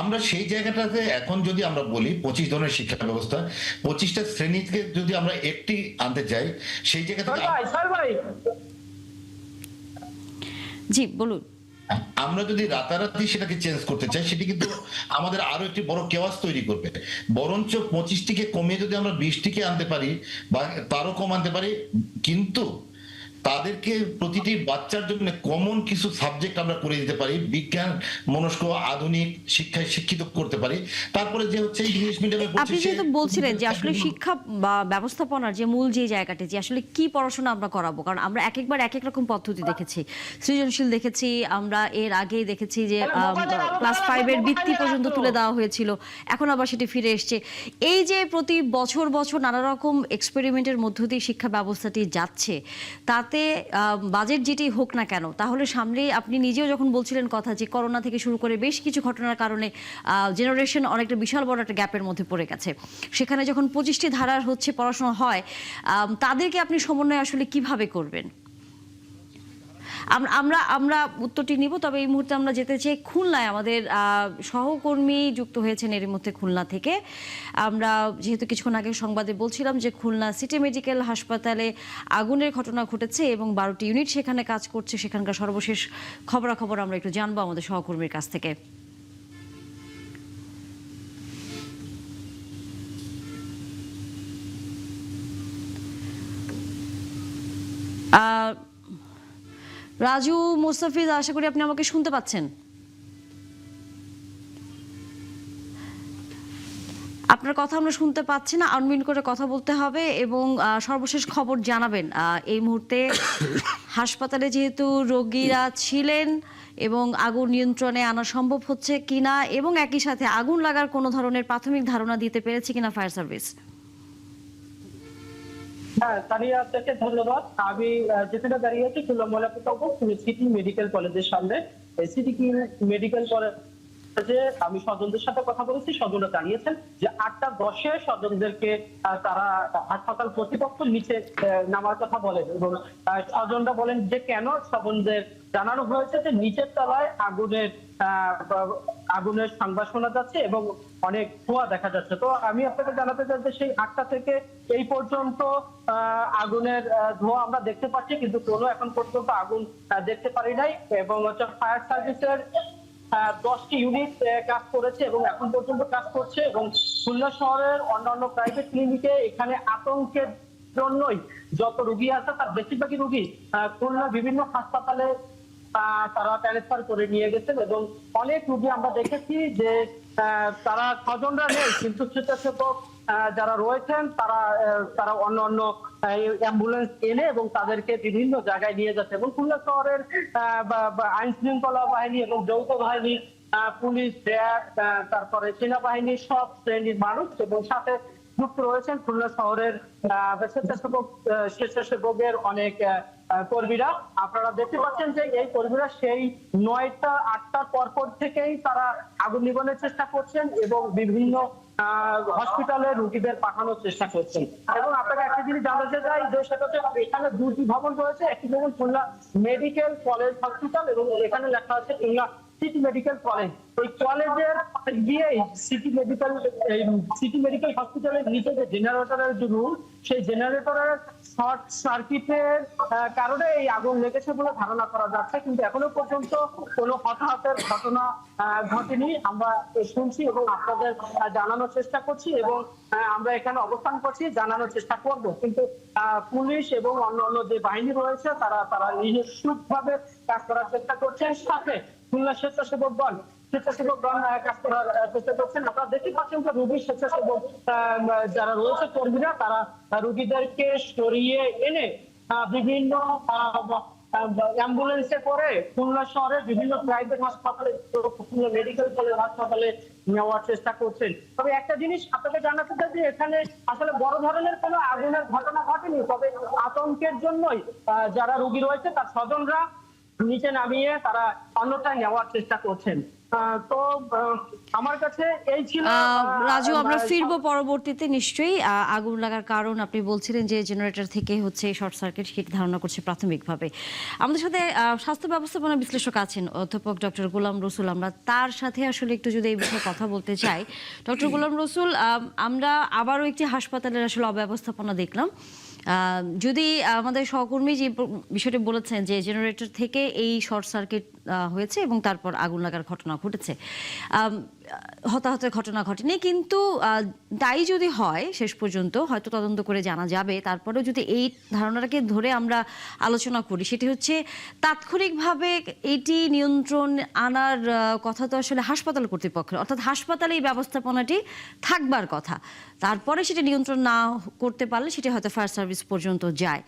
আমরা সেই জায়গাটাতে এখন যদি আমরা বলি 25 ধরনের শিক্ষা ব্যবস্থা, 25টা শ্রেণীকে যদি আমরা একটি আনতে চাই, সেই জায়গা থেকে জি বলুন, আমরা যদি রাতারাতি সেটাকে চেঞ্জ করতে চাই সেটি কিন্তু আমাদের আরো একটি বড় কেওয়াস তৈরি করবে। বরঞ্চ 25টিকে কমিয়ে যদি আমরা 20টিকে আনতে পারি বা তারও কম আনতে পারি, কিন্তু তাদেরকে প্রতিটি বাচ্চার জন্য কমন কিছু সাবজেক্ট আমরা করে দিতে পারি, বিজ্ঞান মনস্ক আধুনিক শিক্ষায় শিক্ষিত করতে পারি। তারপরে যে হচ্ছে ইংলিশ মিডিয়ামে আপনি যেহেতু বলছিলেন যে আসলে শিক্ষা বা ব্যবস্থাপনার যে মূল যে জায়গাটি, যে আসলে কি পড়াশোনা আমরা করাবো, কারণ আমরা এক একবার এক এক রকম পদ্ধতি দেখেছি, সৃজনশীল দেখেছি, আমরা এর আগেই দেখেছি যে ক্লাস 5-এর বৃত্তি পর্যন্ত তুলে দেওয়া হয়েছিল, এখন আবার সেটি ফিরে এসছে। এই যে প্রতি বছর নানা রকম এক্সপেরিমেন্টের মধ্য দিয়ে শিক্ষা ব্যবস্থাটি যাচ্ছে, তাতে বাজেট যেটি হোক না কেন, তাহলে সামনে আপনি নিজেও যখন বলছিলেন কথা যে করোনা থেকে শুরু করে বেশ কিছু ঘটনার কারণে জেনারেশন অনেকটা বিশাল বড় একটা গ্যাপের মধ্যে পড়ে গেছে, সেখানে যখন 25টি ধারার হচ্ছে পড়াশোনা হয়, তাদেরকে আপনি সমন্বয় আসলে কিভাবে করবেন? আমরা উত্তরটি নিব, তবে এই মুহূর্তে আমরা যেতে চাই খুলনায়। আমাদের সহকর্মী যুক্ত হয়েছেন এর মধ্যে খুলনা থেকে। আমরা যেহেতু কিছুক্ষণ আগে সংবাদে বলছিলাম যে খুলনা সিটি মেডিকেল হাসপাতালে আগুনের ঘটনা ঘটেছে এবং 12টি ইউনিট সেখানে কাজ করছে, সেখানকার সর্বশেষ খবরাখবর আমরা একটু জানবো আমাদের সহকর্মীর কাছ থেকে। রাজু মোস্তাফিজ, আশা করি আপনি আমাকে শুনতে পাচ্ছেন। আপনার কথা আমরা শুনতে পাচ্ছি না, আনমিউট করে কথা বলতে হবে এবং সর্বশেষ খবর জানাবেন। এই মুহূর্তে হাসপাতালে যেহেতু রোগীরা ছিলেন এবং আগুন নিয়ন্ত্রণে আনা সম্ভব হচ্ছে কিনা, এবং একই সাথে আগুন লাগার কোনো ধরনের প্রাথমিক ধারণা দিতে পেরেছে কিনা ফায়ার সার্ভিস। হ্যাঁ, তানিয়া আপনাকে ধন্যবাদ। আমি যেখানে দাঁড়িয়ে আছি খুলনা ময়লা প্রকল্প সিটি মেডিকেল কলেজের সামনে। সিটি মেডিকেল কলেজে আমি স্বজনদের সাথে কথা বলেছি, স্বজনরা জানিয়েছেন যে 8টা 10-এ স্বজনদেরকে তারা হাসপাতাল কর্তৃপক্ষ নিচে নামার কথা বলেন এবং স্বজনরা বলেন যে কেন, স্বজনদের জানানো হয়েছে যে নিচের তলায় আগুনের সংবাদ শোনা যাচ্ছে এবং অনেক ধোঁয়া দেখা যাচ্ছে। তো আমি আপনাকে জানাতে চাই যে সেই 8টা থেকে এই পর্যন্ত আগুনের ধোঁয়া আমরা দেখতে পাচ্ছি, কিন্তু কোনো এখন পর্যন্ত আগুন দেখতে পারি নাই। এবং ফায়ার সার্ভিসের 10টি ইউনিট কাজ করেছে এবং এখন পর্যন্ত কাজ করছে এবং খুলনা শহরের অন্যান্য প্রাইভেট ক্লিনিকে এখানে আতঙ্কের জন্যই যত রোগী আছে তার বেশিরভাগই রোগী খুলনা বিভিন্ন হাসপাতালে তারা ট্রান্সফার করে নিয়ে গেছেন এবং অনেক রোগী আমরা দেখেছি যে তারা স্বজনরা নেই, কিন্তু স্বেচ্ছাসেবক যারা রয়েছেন তারা অন্য অ্যাম্বুলেন্স এনে এবং তাদেরকে বিভিন্ন জায়গায় নিয়ে যাচ্ছে। এবং খুলনা শহরের আইন শৃঙ্খলা বাহিনী এবং যৌথ বাহিনী, পুলিশ, র্যাব, তারপরে সেনাবাহিনী, সব শ্রেণীর মানুষ এবং সাথে যুক্ত রয়েছেন খুলনা শহরের স্বেচ্ছাসেবকের অনেক কর্মীরা। আপনারা দেখতে পাচ্ছেন যে এই কর্মীরা সেই 9টা 8টার পরপর থেকেই তারা আগুন নিবানোর চেষ্টা করছেন এবং বিভিন্ন হসপিটালে রোগীদের পাঠানোর চেষ্টা করছেন। এবং আপনাকে একটা জিনিস জানাতে চাই যে সেটা হচ্ছে এখানে দুটি ভবন রয়েছে, একটি ভবন খুলনা মেডিকেল কলেজ হসপিটাল এবং এখানে লেখা আছে খুলনা সিটি মেডিকেল কলেজ। ওই কলেজের গিয়ে সিটি মেডিকেল হসপিটালের নিচে যে জেনারেটরের যে রুম, সেই জেনারেটরের শর্ট সার্কিটের কারণে এই আগুন লেগেছে বলে ধারণা করা যাচ্ছে, কিন্তু এখনো পর্যন্ত কোনো হতাহতের ঘটনা ঘটেনি। আমরা শুনছি এবং আপনাদের জানানোর চেষ্টা করছি এবং আমরা এখানে অবস্থান করছি, জানানোর চেষ্টা করব। কিন্তু পুলিশ এবং অন্যান্য যে বাহিনী রয়েছে তারা নিঃশুল্কভাবে কাজ করার চেষ্টা করছেন, সাথে খুলনা স্বেচ্ছাসেবকগণ কাজ করার চেষ্টা করছেন। আপনারা দেখতে পাচ্ছেন যে রোগী স্বেচ্ছাসেবক যারা রয়েছে কর্মীরা, তারা রোগীদেরকে সরিয়ে এনে বিভিন্ন অ্যাম্বুলেন্সে করে খুলনা শহরের বিভিন্ন প্রাইভেট হাসপাতালে, খুলনা মেডিকেল কলেজ হাসপাতালে নেওয়ার চেষ্টা করছেন। তবে একটা জিনিস আপনাকে জানাতে চাই যে এখানে আসলে বড় ধরনের কোনো আগুনের ঘটনা ঘটেনি, তবে আতঙ্কের জন্যই যারা রোগী রয়েছে তার স্বজনরা নিচে নামিয়ে তারা অন্যথায় নেওয়ার চেষ্টা করছেন। তো আমার কাছে এই ছিল। রাজু, আমরা ফিরবো পরবর্তীতে নিশ্চয়ই। আগুন লাগার কারণ আপনি বলছিলেন যে জেনারেটর থেকে হচ্ছে শর্ট সার্কিট, সেটি ধারণা করছে প্রাথমিকভাবে। আমাদের সাথে স্বাস্থ্য ব্যবস্থাপনা বিশ্লেষক আছেন অধ্যাপক ডক্টর গোলাম রসুল, আমরা তার সাথে আসলে একটু যদি এই বিষয়ে কথা বলতে চাই। ডক্টর গোলাম রসুল, আমরা আবারও একটি হাসপাতালের আসলে অব্যবস্থাপনা দেখলাম। যদি আমাদের সহকর্মী যে বিষয়টি বলেছেন যে জেনারেটর থেকে এই শর্ট সার্কিট হয়েছে এবং তারপর আগুন লাগার ঘটনা ঘটেছে, হতাহতের ঘটনা ঘটেনি, কিন্তু দায়ী যদি হয় শেষ পর্যন্ত হয়তো তদন্ত করে জানা যাবে। তারপরেও যদি এই ধারণাটাকে ধরে আমরা আলোচনা করি, সেটি হচ্ছে তাৎক্ষণিকভাবে এটি নিয়ন্ত্রণ আনার কথা তো আসলে হাসপাতাল কর্তৃপক্ষের, অর্থাৎ হাসপাতালে এই ব্যবস্থাপনাটি থাকবার কথা। তারপরে সেটা নিয়ন্ত্রণ না করতে পারলে সেটা হয়তো ফায়ার সার্ভিস পর্যন্ত যায়।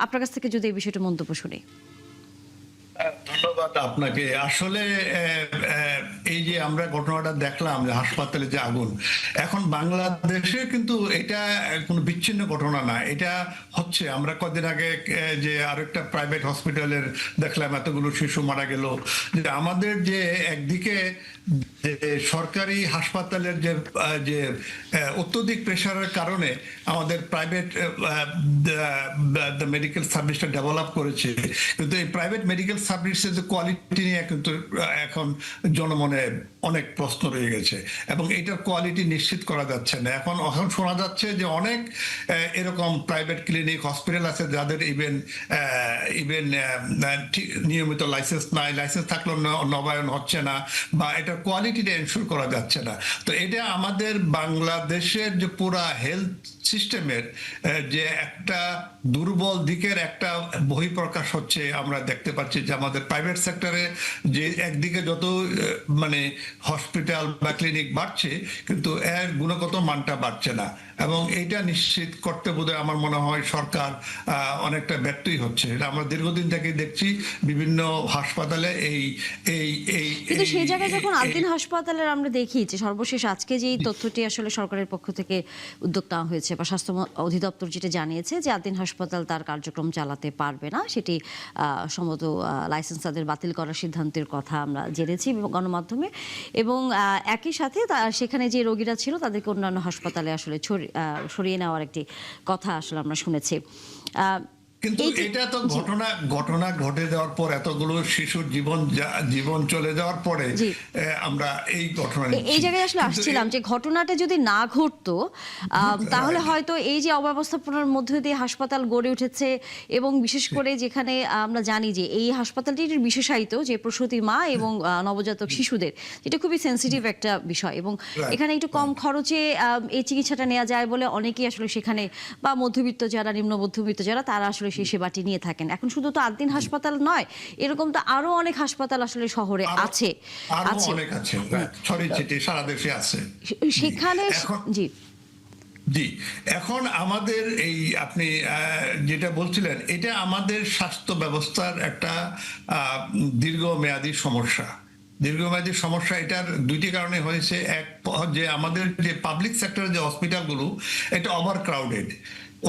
আপনার কাছ থেকে যদি এই বিষয়টা মন্তব্য শুনি। ধন্যবাদ আপনাকে। আসলে এই যে আমরা ঘটনাটা দেখলাম যে হাসপাতালে যে আগুন, এখন বাংলাদেশে কিন্তু এটা কোনো বিচ্ছিন্ন ঘটনা না, এটা হচ্ছে। আমরা কদিন আগে যে আরেকটা প্রাইভেট হসপিটালের দেখলাম এতগুলো শিশু মারা গেল। যে আমাদের যে একদিকে সরকারি হাসপাতালের যে অত্যধিক প্রেশারের কারণে আমাদের প্রাইভেট মেডিকেল সার্ভিসটা ডেভেলপ করেছে, কিন্তু এই প্রাইভেট মেডিকেল সার্ভিসের যে কোয়ালিটি নিয়ে কিন্তু এখন জনমনে অনেক প্রশ্ন রয়ে গেছে এবং এটার কোয়ালিটি নিশ্চিত করা যাচ্ছে না। এখন শোনা যাচ্ছে যে অনেক এরকম প্রাইভেট ক্লিনিক হসপিটাল আছে যাদের ইভেন নিয়মিত লাইসেন্স নাই, লাইসেন্স থাকলেও নবায়ন হচ্ছে না বা এটার কোয়ালিটিটা এনশিওর করা যাচ্ছে না। তো এটা আমাদের বাংলাদেশের যে পুরা হেলথ সিস্টেমের যে একটা দুর্বল দিকের একটা বহিঃপ্রকাশ হচ্ছে। আমরা দেখতে পাচ্ছি যে আমাদের প্রাইভেট সেক্টরে যে একদিকে যত মানে হসপিটাল বা ক্লিনিক বাড়ছে, কিন্তু এর গুণগত মানটা বাড়ছে না এবং এটা নিশ্চিত করতে বোধহয় আমার মনে হয় সরকার অনেকটা ব্যর্থই হচ্ছে। এটা আমরা দীর্ঘদিন থেকে দেখছি বিভিন্ন হাসপাতালে কিন্তু সেই জায়গায় যখন আদিন হাসপাতালের আমরা দেখি যে সর্বশেষ আজকে যে তথ্যটি আসলে সরকারের পক্ষ থেকে উদ্যোগ নেওয়া হয়েছে বা স্বাস্থ্য অধিদপ্তর যেটা জানিয়েছে যে আদিন হাসপাতাল তার কার্যক্রম চালাতে পারবে না, সেটি সম্ভবত লাইসেন্স তাদের বাতিল করার সিদ্ধান্তের কথা আমরা জেনেছি গণমাধ্যমে। এবং একই সাথে সেখানে যে রোগীরা ছিল তাদেরকে অন্যান্য হাসপাতালে আসলে সরিয়ে নেওয়ার একটি কথা আসলে আমরা শুনেছি। কিন্তু এটা তো ঘটনা ঘটে যাওয়ার পর, এতগুলো শিশুর জীবন চলে যাওয়ার পরে আমরা এই ঘটনা এই জায়গায় আসলে আসছিলাম যে ঘটনাটা যদি না ঘটতো তাহলে হয়তো এই যে অব্যবস্থাপনার মধ্যে দিয়ে হাসপাতাল গড়ে উঠেছে এবং বিশেষ করে যেখানে আমরা জানি যে এই হাসপাতালটির বিশেষায়িত যে প্রসূতি মা এবং নবজাতক শিশুদের, যেটা খুবই সেন্সিটিভ একটা বিষয় এবং এখানে একটু কম খরচে এই চিকিৎসাটা নেওয়া যায় বলে অনেকেই আসলে সেখানে বা মধ্যবিত্ত যারা, নিম্ন মধ্যবিত্ত যারা, তারা আসলে সেই সেবাটি নিয়ে থাকেন। এখন শুধু তো আদিন হাসপাতাল নয়, এরকম তো আরো অনেক হাসপাতাল আসলে শহরে আছে, সারা দেশে আছে। সেখানে জি জি, এখন আমাদের এই আপনি যেটা বলছিলেন, এটা আমাদের স্বাস্থ্য ব্যবস্থার একটা দীর্ঘমেয়াদী সমস্যা। দীর্ঘমেয়াদী সমস্যা এটার দুইটি কারণে হয়েছে। এক, যে আমাদের যে পাবলিক সেক্টরের যে হসপিটালগুলো এটা ওভার ক্রাউডেড।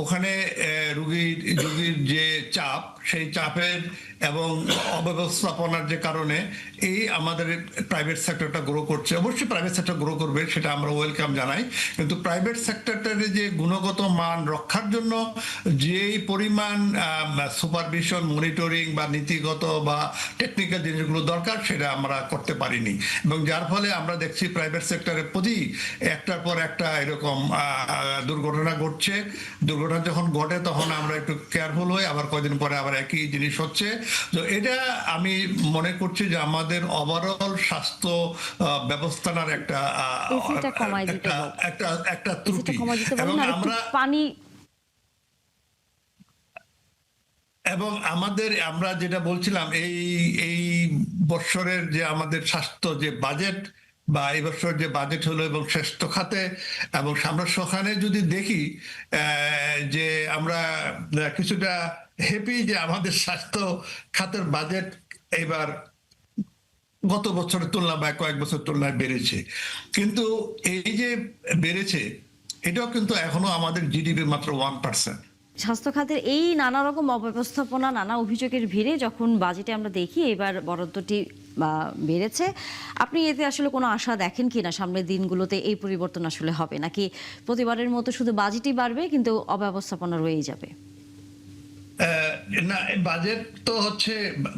ওখানে রোগীর যে চাপ, সেই চাপের এবং অব্যবস্থাপনার যে কারণে এই আমাদের প্রাইভেট সেক্টরটা গ্রো করছে। অবশ্যই প্রাইভেট সেক্টর গ্রো করবে, সেটা আমরা ওয়েলকাম জানাই, কিন্তু প্রাইভেট সেক্টরটার যে গুণগত মান রক্ষার জন্য যেই পরিমাণ সুপারভিশন, মনিটরিং বা নীতিগত বা টেকনিক্যাল জিনিসগুলো দরকার সেটা আমরা করতে পারিনি, এবং যার ফলে আমরা দেখছি প্রাইভেট সেক্টরের প্রতি একটার পর একটা এরকম দুর্ঘটনা ঘটছে। দুর্ঘটনা যখন ঘটে তখন আমরা একটু কেয়ারফুল হই, আবার কয়েকদিন পরে আবার একই জিনিস হচ্ছে। তো এটা আমি মনে করছি যে আমাদের ওভারঅল স্বাস্থ্য ব্যবস্থার একটা ত্রুটি। এবং আমরা যেটা বলছিলাম, এই বছরের যে আমাদের স্বাস্থ্য যে বাজেট বা এই বছর যে বাজেট হলো এবং স্বাস্থ্য খাতে, এবং আমরা সেখানে যদি দেখি যে আমরা কিছুটা হ্যাপি যে আমাদের স্বাস্থ্য খাতের বাজেট এবার গত বছরের তুলনায় বা কয়েক বছর তুলনায় বেড়েছে। কিন্তু এই যে বেড়েছে, এটাও কিন্তু এখনো আমাদের জিডিপির মাত্র 1%। স্বাস্থ্য খাতের এই নানা রকম অব্যবস্থাপনা, নানা অভিযোগের ভিড়ে যখন বাজেটে আমরা দেখি এবার বরাদ্দটি বেড়েছে, আপনি এতে আসলে কোনো আশা দেখেন কিনা সামনের দিনগুলোতে এই পরিবর্তন আসলে হবে, নাকি প্রতিবারের মতো শুধু বাজেটই বাড়বে কিন্তু অব্যবস্থাপনা রয়েই যাবে? না, বাজেট তো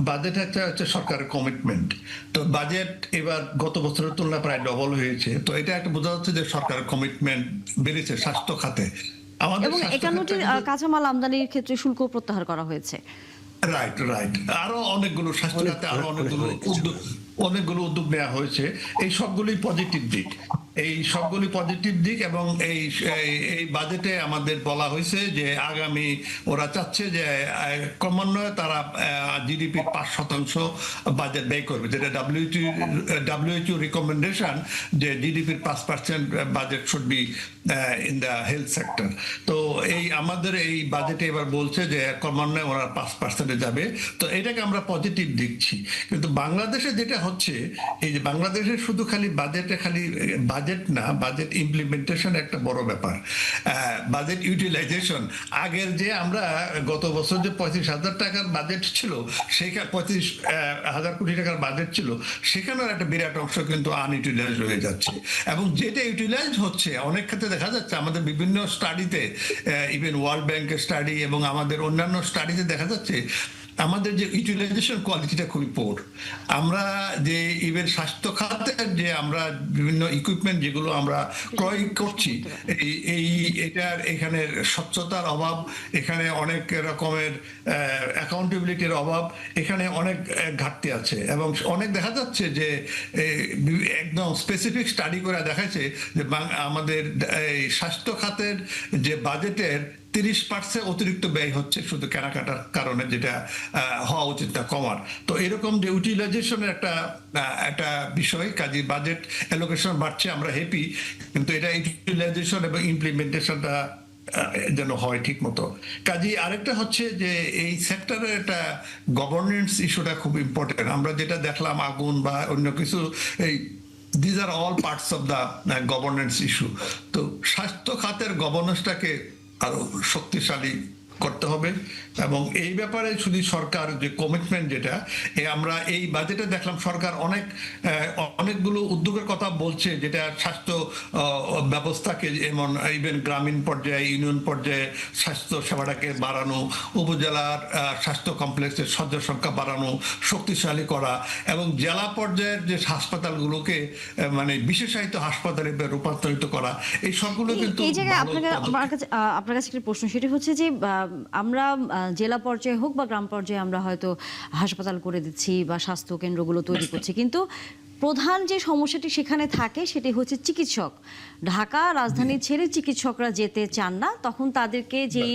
বাজেট হচ্ছে সরকারের কমিটমেন্ট। তো বাজেট এবার গত বছরের তুলনায় প্রায় ডবল হয়েছে। তো এটা একটা বোঝা যাচ্ছে যে সরকারের কমিটমেন্ট বেড়েছে স্বাস্থ্য খাতে। এবং 51টি কাঁচামাল আমদানির ক্ষেত্রে শুল্ক প্রত্যাহার করা হয়েছে। রাইট। আরো অনেকগুলো স্বাস্থ্য খাতে আরো অনেকগুলো উদ্যোগ নেওয়া হয়েছে। এই সবগুলোই পজিটিভ দিক। এবং এই বাজেটে আমাদের বলা হয়েছে যে আগামী ওরা চাচ্ছে যে ক্রমান্বয়ে তারা জিডিপির 5% বাজেট ব্যয় করবে, যেটা WHO রিকমেন্ডেশন যে জিডিপির 5% budget should be in the health sector. তো আমাদের এই বাজেটে এবার বলছে যে ক্রমান্বয়ে ওরা 5% যাবে। তো এটাকে আমরা পজিটিভ দেখছি। কিন্তু বাংলাদেশে যেটা হচ্ছে, এই যে বাংলাদেশে শুধু খালি বাজেট না, বাজেট ইমপ্লিমেন্টেশন একটা বড় ব্যাপার। বাজেট ইউটিলাইজেশন, আগের যে আমরা গত বছর যে 35,000 টাকার বাজেট ছিল, সেখানে 35,000 কোটি টাকার বাজেট ছিল, সেখানেও একটা বিরাট অংশ কিন্তু আনইউটিলাইজড হয়ে যাচ্ছে। এবং যেটা ইউটিলাইজ হচ্ছে, অনেক ক্ষেত্রে দেখা যাচ্ছে আমাদের বিভিন্ন স্টাডিতে, ইভেন ওয়ার্ল্ড ব্যাংকের স্টাডি এবং আমাদের অন্যান্য স্টাডিতে দেখা যাচ্ছে আমাদের যে ইউটিলাইজেশন কোয়ালিটিটা খুবই পোর। আমরা যে ইভেন স্বাস্থ্য খাতের যে আমরা বিভিন্ন ইকুইপমেন্ট যেগুলো আমরা ক্রয় করছি, এটার এখানে স্বচ্ছতার অভাব, এখানে অনেক রকমের অ্যাকাউন্টেবিলিটির অভাব, এখানে অনেক ঘাটতি আছে। এবং অনেক দেখা যাচ্ছে যে একদম স্পেসিফিক স্টাডি করে দেখাচ্ছে যে আমাদের এই স্বাস্থ্য খাতের যে বাজেটের 30% অতিরিক্ত ব্যয় হচ্ছে শুধু কেনাকাটার কারণে, যেটা হওয়া উচিত না, কমার। তো এরকম যে ইউটিলাইজেশনের একটা বিষয়, কাজে বাজেট অ্যালোকেশন বাড়ছে, আমরা হ্যাপি, কিন্তু এটা ইউটিলাইজেশন এবং ইমপ্লিমেন্টেশনটা যেন হয় ঠিক মতো। কাজে আরেকটা হচ্ছে যে এই সেক্টরের একটা গভর্নেন্স ইস্যুটা খুব ইম্পর্টেন্ট। আমরা যেটা দেখলাম আগুন বা অন্য কিছু, these are all parts of the governance issue. তো স্বাস্থ্য খাতের গভর্নেন্সটাকে আরো শক্তিশালী করতে হবে। এবং এই ব্যাপারে শুধু সরকার যে কমিটমেন্ট, যেটা আমরা এই বাজেটে দেখলাম, সরকার অনেকগুলো উদ্যোগের কথা বলছে, যেটা স্বাস্থ্য ব্যবস্থাকে, যেমন ইভেন গ্রামীণ পর্যায়ে, ইউনিয়ন পর্যায়ে স্বাস্থ্য সেবাটাকে বাড়ানো, উপজেলার স্বাস্থ্য কমপ্লেক্সের শয্যা সংখ্যা বাড়ানো, শক্তিশালী করা, এবং জেলা পর্যায়ের যে হাসপাতালগুলোকে মানে বিশেষায়িত হাসপাতালে রূপান্তরিত করা, এই সবগুলো কিন্তু। এই জায়গায় আপনার কাছে একটা প্রশ্ন, সেটা হচ্ছে যে আমরা জেলা পর্যায়ে হোক বা গ্রাম পর্যায়ে আমরা হয়তো হাসপাতাল করে দিচ্ছি বা স্বাস্থ্য কেন্দ্রগুলো তৈরি করছি, কিন্তু প্রধান যে সমস্যাটি সেখানে থাকে সেটি হচ্ছে চিকিৎসক। ঢাকা রাজধানী ছেড়ে চিকিৎসকরা যেতে চান না, তখন তাদেরকে যেই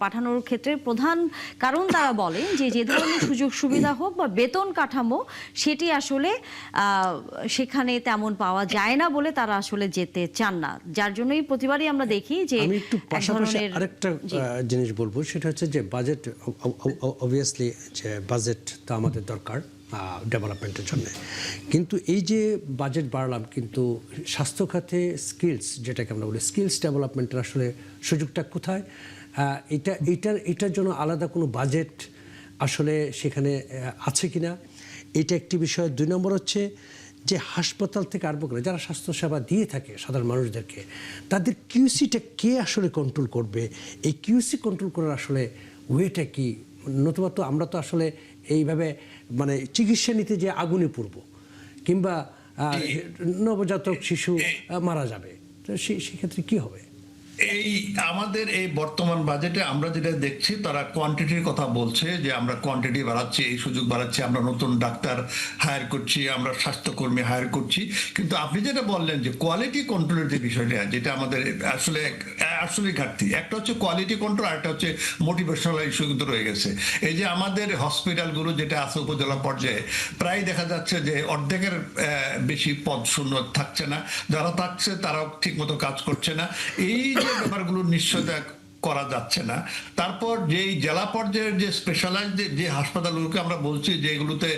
পাঠানোর ক্ষেত্রে প্রধান কারণ তারা বলেন যে ধরনের সুযোগ সুবিধা হোক বা বেতন কাঠামো সেটি আসলে সেখানে তেমন পাওয়া যায় না বলে তারা আসলে যেতে চান না, যার জন্যই প্রতিবারই আমরা দেখি যে আমি একটু পাশাপাশি আরেকটা জিনিস বলবো, সেটা হচ্ছে যে বাজেট, অবভিয়াসলি যে বাজেট তো আমাদের দরকার ডেভেলপমেন্টের জন্য, কিন্তু এই যে বাজেট বাড়ালাম কিন্তু স্বাস্থ্য খাতে স্কিলস, যেটাকে আমরা বলি স্কিলস ডেভেলপমেন্টের আসলে সুযোগটা কোথায়? এটার জন্য আলাদা কোনো বাজেট আসলে সেখানে আছে কিনা, এটা একটি বিষয়। 2 নম্বর হচ্ছে যে হাসপাতাল থেকে আরম্ভ করে যারা স্বাস্থ্যসেবা দিয়ে থাকে সাধারণ মানুষদেরকে, তাদের কিউসিটা কে আসলে কন্ট্রোল করবে? এই কিউসি কন্ট্রোল করার আসলে ওয়েটা কি? নতুবা তো আমরা তো আসলে এইভাবে মানে চিকিৎসা নিতে যে আগুনে পড়ব, কিংবা নবজাতক শিশু মারা যাবে, তো সেক্ষেত্রে কি হবে? এই আমাদের এই বর্তমান বাজেটে আমরা যেটা দেখছি, তারা কোয়ান্টিটির কথা বলছে যে আমরা কোয়ান্টিটি বাড়াচ্ছি, এই সুযোগ বাড়াচ্ছি, আমরা নতুন ডাক্তার হায়ার করছি, আমরা স্বাস্থ্যকর্মী হায়ার করছি, কিন্তু আপনি যেটা বললেন যে কোয়ালিটি কন্ট্রোলের যে বিষয়টা, যেটা আমাদের আসলে ঘাটতি, একটা হচ্ছে কোয়ালিটি কন্ট্রোল, আর একটা হচ্ছে মোটিভেশনাল ইস্যু কিন্তু রয়ে গেছে। এই যে আমাদের হসপিটালগুলো যেটা আছে উপজেলা পর্যায়ে, প্রায় দেখা যাচ্ছে যে অর্ধেকের বেশি পদ শূন্য থাকছে না, যারা থাকছে তারাও ঠিক মতো কাজ করছে না, এই ব্যাপারগুলো নিশ্চয়তা করা যাচ্ছে না। তারপর যেই জেলা পর্যায়ের যে স্পেশালাইজড যে হাসপাতালগুলোকে আমরা বলছি যে এগুলোতে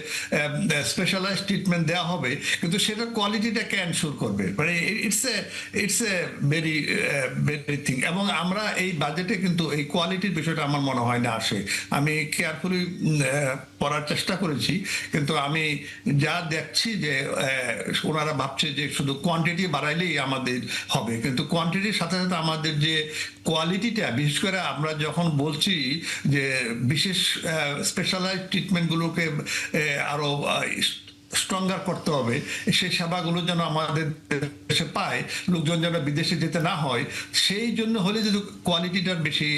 স্পেশালাইজড ট্রিটমেন্ট দেওয়া হবে, কিন্তু সেটা কোয়ালিটিটাকে এনশিওর করবে, মানে ইটস এ ভেরি থিং। এবং আমরা এই বাজেটে কিন্তু এই কোয়ালিটির বিষয়টা আমার মনে হয় না আসে। আমি কেয়ারফুলি পড়ার চেষ্টা করেছি, কিন্তু আমি যা দেখছি যে ওনারা ভাবছে যে শুধু কোয়ান্টিটি বাড়াইলেই আমাদের হবে, কিন্তু কোয়ান্টিটির সাথে সাথে আমাদের যে কোয়ালিটিটা, বিশেষ করে আমরা যখন বলছি যে বিশেষ স্পেশালাইজড ট্রিটমেন্টগুলোকে আরো স্ট্রঙ্গার করতে হবে, সেই সেবাগুলো যেন আমাদের দেশে পায়, লোকজন যেন বিদেশে যেতে না হয়, সেই জন্য হলে যদি কোয়ালিটিটার বেশি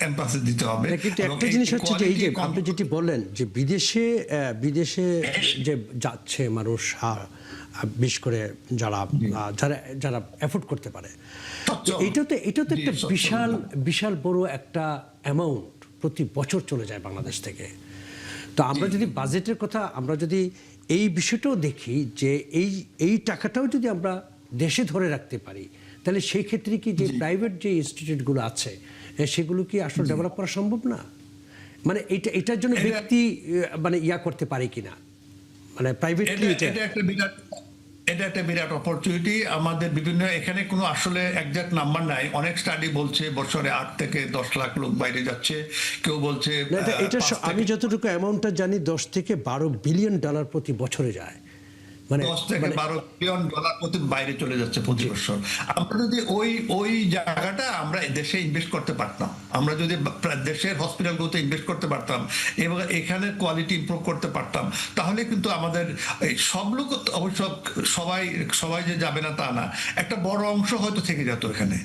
এমফাসিস দিতে হবে। কিন্তু একটা জিনিস হচ্ছে যে এই যে আপনি যেটি বললেন যে বিদেশে যে যাচ্ছে মানুষ, বিশেষ করে যারা এফোর্ড করতে পারে, এটা তো একটা বিশাল বড় একটা অ্যামাউন্ট প্রতি বছর চলে যায় বাংলাদেশ থেকে। তো আমরা যদি বাজেটের কথা, আমরা যদি এই বিষয়টাও দেখি যে এই টাকাটাও যদি আমরা দেশে ধরে রাখতে পারি, তাহলে সেই ক্ষেত্রে কি যে প্রাইভেট যে ইনস্টিটিউটগুলো আছে সেগুলো কি আসলে ডেভেলপ করা সম্ভব না? মানে এটার জন্য ব্যক্তি মানে করতে পারে কিনা, মানে প্রাইভেটলি এটা একটা বিরাট অপরচুনিটি আমাদের বিভিন্ন, এখানে কোনো আসলে একজ্যাক্ট নাম্বার নাই। অনেক স্টাডি বলছে বছরে 8 থেকে 10 লাখ লোক বাইরে যাচ্ছে, কেউ বলছে এটা আমি যতটুকু অ্যামাউন্টটা জানি 10 থেকে 12 বিলিয়ন ডলার প্রতি বছরে যায়, মানে 10 থেকে 12 বিলিয়ন ডলার প্রতি বাইরে চলে যাচ্ছে প্রতি বছর। আমরা যদি ওই জায়গাটা আমরা দেশে ইনভেস্ট করতে পারতাম, আমরা যদি দেশের হসপিটালগুলোতে ইনভেস্ট করতে পারতাম এবং এখানে কোয়ালিটি ইমপ্রুভ করতে পারতাম, তাহলে কিন্তু আমাদের সব লোক, অবশ্য সবাই যে যাবে না তা না, একটা বড় অংশ হয়তো থেকে যেত এখানে।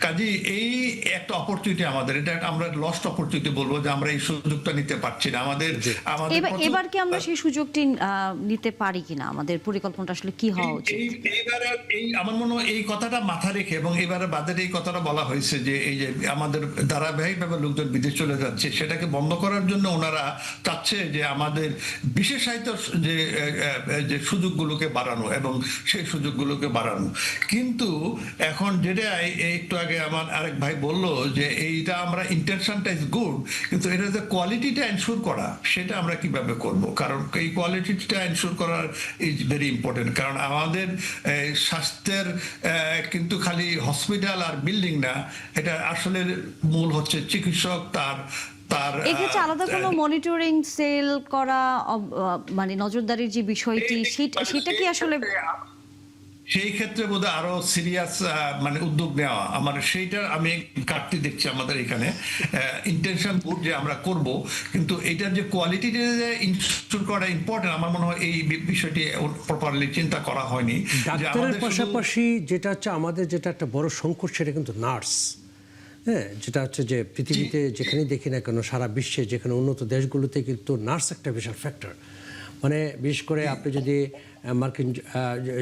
কাজেই এই একটা অপরচুনিটি আমাদের, এটা আমরা লস্ট অপরচুনিটি বলবো যে আমরা এই সুযোগটা নিতে পারছি না। এবার কি আমরা সেই সুযোগটি নিতে পারি কিনা, আমাদের পরিকল্পনাটা আসলে কি হওয়া উচিত? আমার মনে হয় এই কথাটা মাথা রেখে, এবং এবারে বাজেটে এই কথাটা বলা হয়েছে যে এই যে আমাদের ধারাবাহিকভাবে লোকজন বিদেশ চলে যাচ্ছে, সেটাকে বন্ধ করার জন্য ওনারা চাচ্ছে যে আমাদের বিশেষায়িত যে সুযোগগুলোকে বাড়ানো এবং সেই সুযোগগুলোকে বাড়ানো। কিন্তু এখন যেটা একটু আগে আমার আরেক ভাই বললো যে এইটা আমরা ইন্টেনশনটা ইজ গুড, কিন্তু এটা যে কোয়ালিটিটা এনশিওর করা, সেটা আমরা কিভাবে করব? কারণ এই কোয়ালিটিটা এনশিওর করার ইজ ভেরি ইম্পর্টেন্ট। কারণ আমাদের স্বাস্থ্যের কিন্তু খালি হসপিটাল আর বিল্ডিং না, এটা আসলে মূল হচ্ছে চিকিৎসক, তার এক্ষেত্রে আলাদা কোনো মনিটরিং সেল করা, মানে নজরদারির যে বিষয়টি, সেটা কি আসলে সেই ক্ষেত্রে বোধহয় আরো সিরিয়াস মানে উদ্যোগ নেওয়া, আমার সেইটা আমি ঘাটতি দেখছি আমাদের এখানে। ইন্টেনশন গুড যে আমরা করব, কিন্তু এটার যে কোয়ালিটিটা ইনস্টল করা ইম্পর্টেন্ট, আমার মনে হয় এই বিষয়টি প্রপারলি চিন্তা করা হয়নি। ডাক্তারের পাশাপাশি যেটা হচ্ছে আমাদের যেটা একটা বড় সংকট, সেটা কিন্তু নার্স। হ্যাঁ, যেটা হচ্ছে যে পৃথিবীতে যেখানে দেখি না কেন, সারা বিশ্বে যেখানে উন্নত দেশগুলোতে কিন্তু নার্স একটা বিশাল ফ্যাক্টর। মানে বিশেষ করে আপনি যদি মার্কিন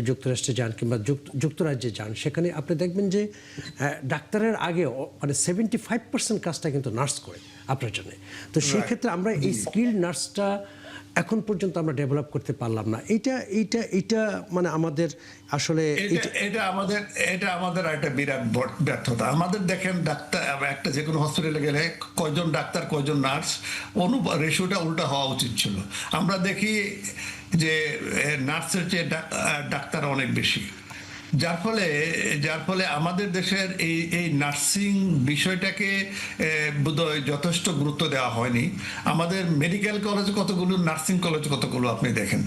যুক্তরাষ্ট্রে যান কিংবা যুক্তরাজ্যে যান, সেখানে আপনি দেখবেন যে ডাক্তারের আগেও মানে 75% কাজটা কিন্তু নার্স করে আপনার জন্য। তো সেই ক্ষেত্রে আমরা এই স্কিল নার্সটা এখন পর্যন্ত আমরা ডেভেলপ করতে পারলাম না। এইটা মানে আমাদের আসলে এটা আমাদের একটা বিরাট ব্যর্থতা। আমাদের দেখেন ডাক্তার একটা যে কোনো হসপিটালে গেলে কয়জন ডাক্তার কয়জন নার্স রেশিওটা উল্টা হওয়া উচিত ছিল। আমরা দেখি যে নার্সের চেয়ে ডাক্তার অনেক বেশি, যার ফলে আমাদের দেশের এই নার্সিং বিষয়টাকে বোধহয় যথেষ্ট গুরুত্ব দেওয়া হয়নি। আমাদের মেডিকেল কলেজ কতগুলো, নার্সিং কলেজ কতগুলো আপনি দেখেন।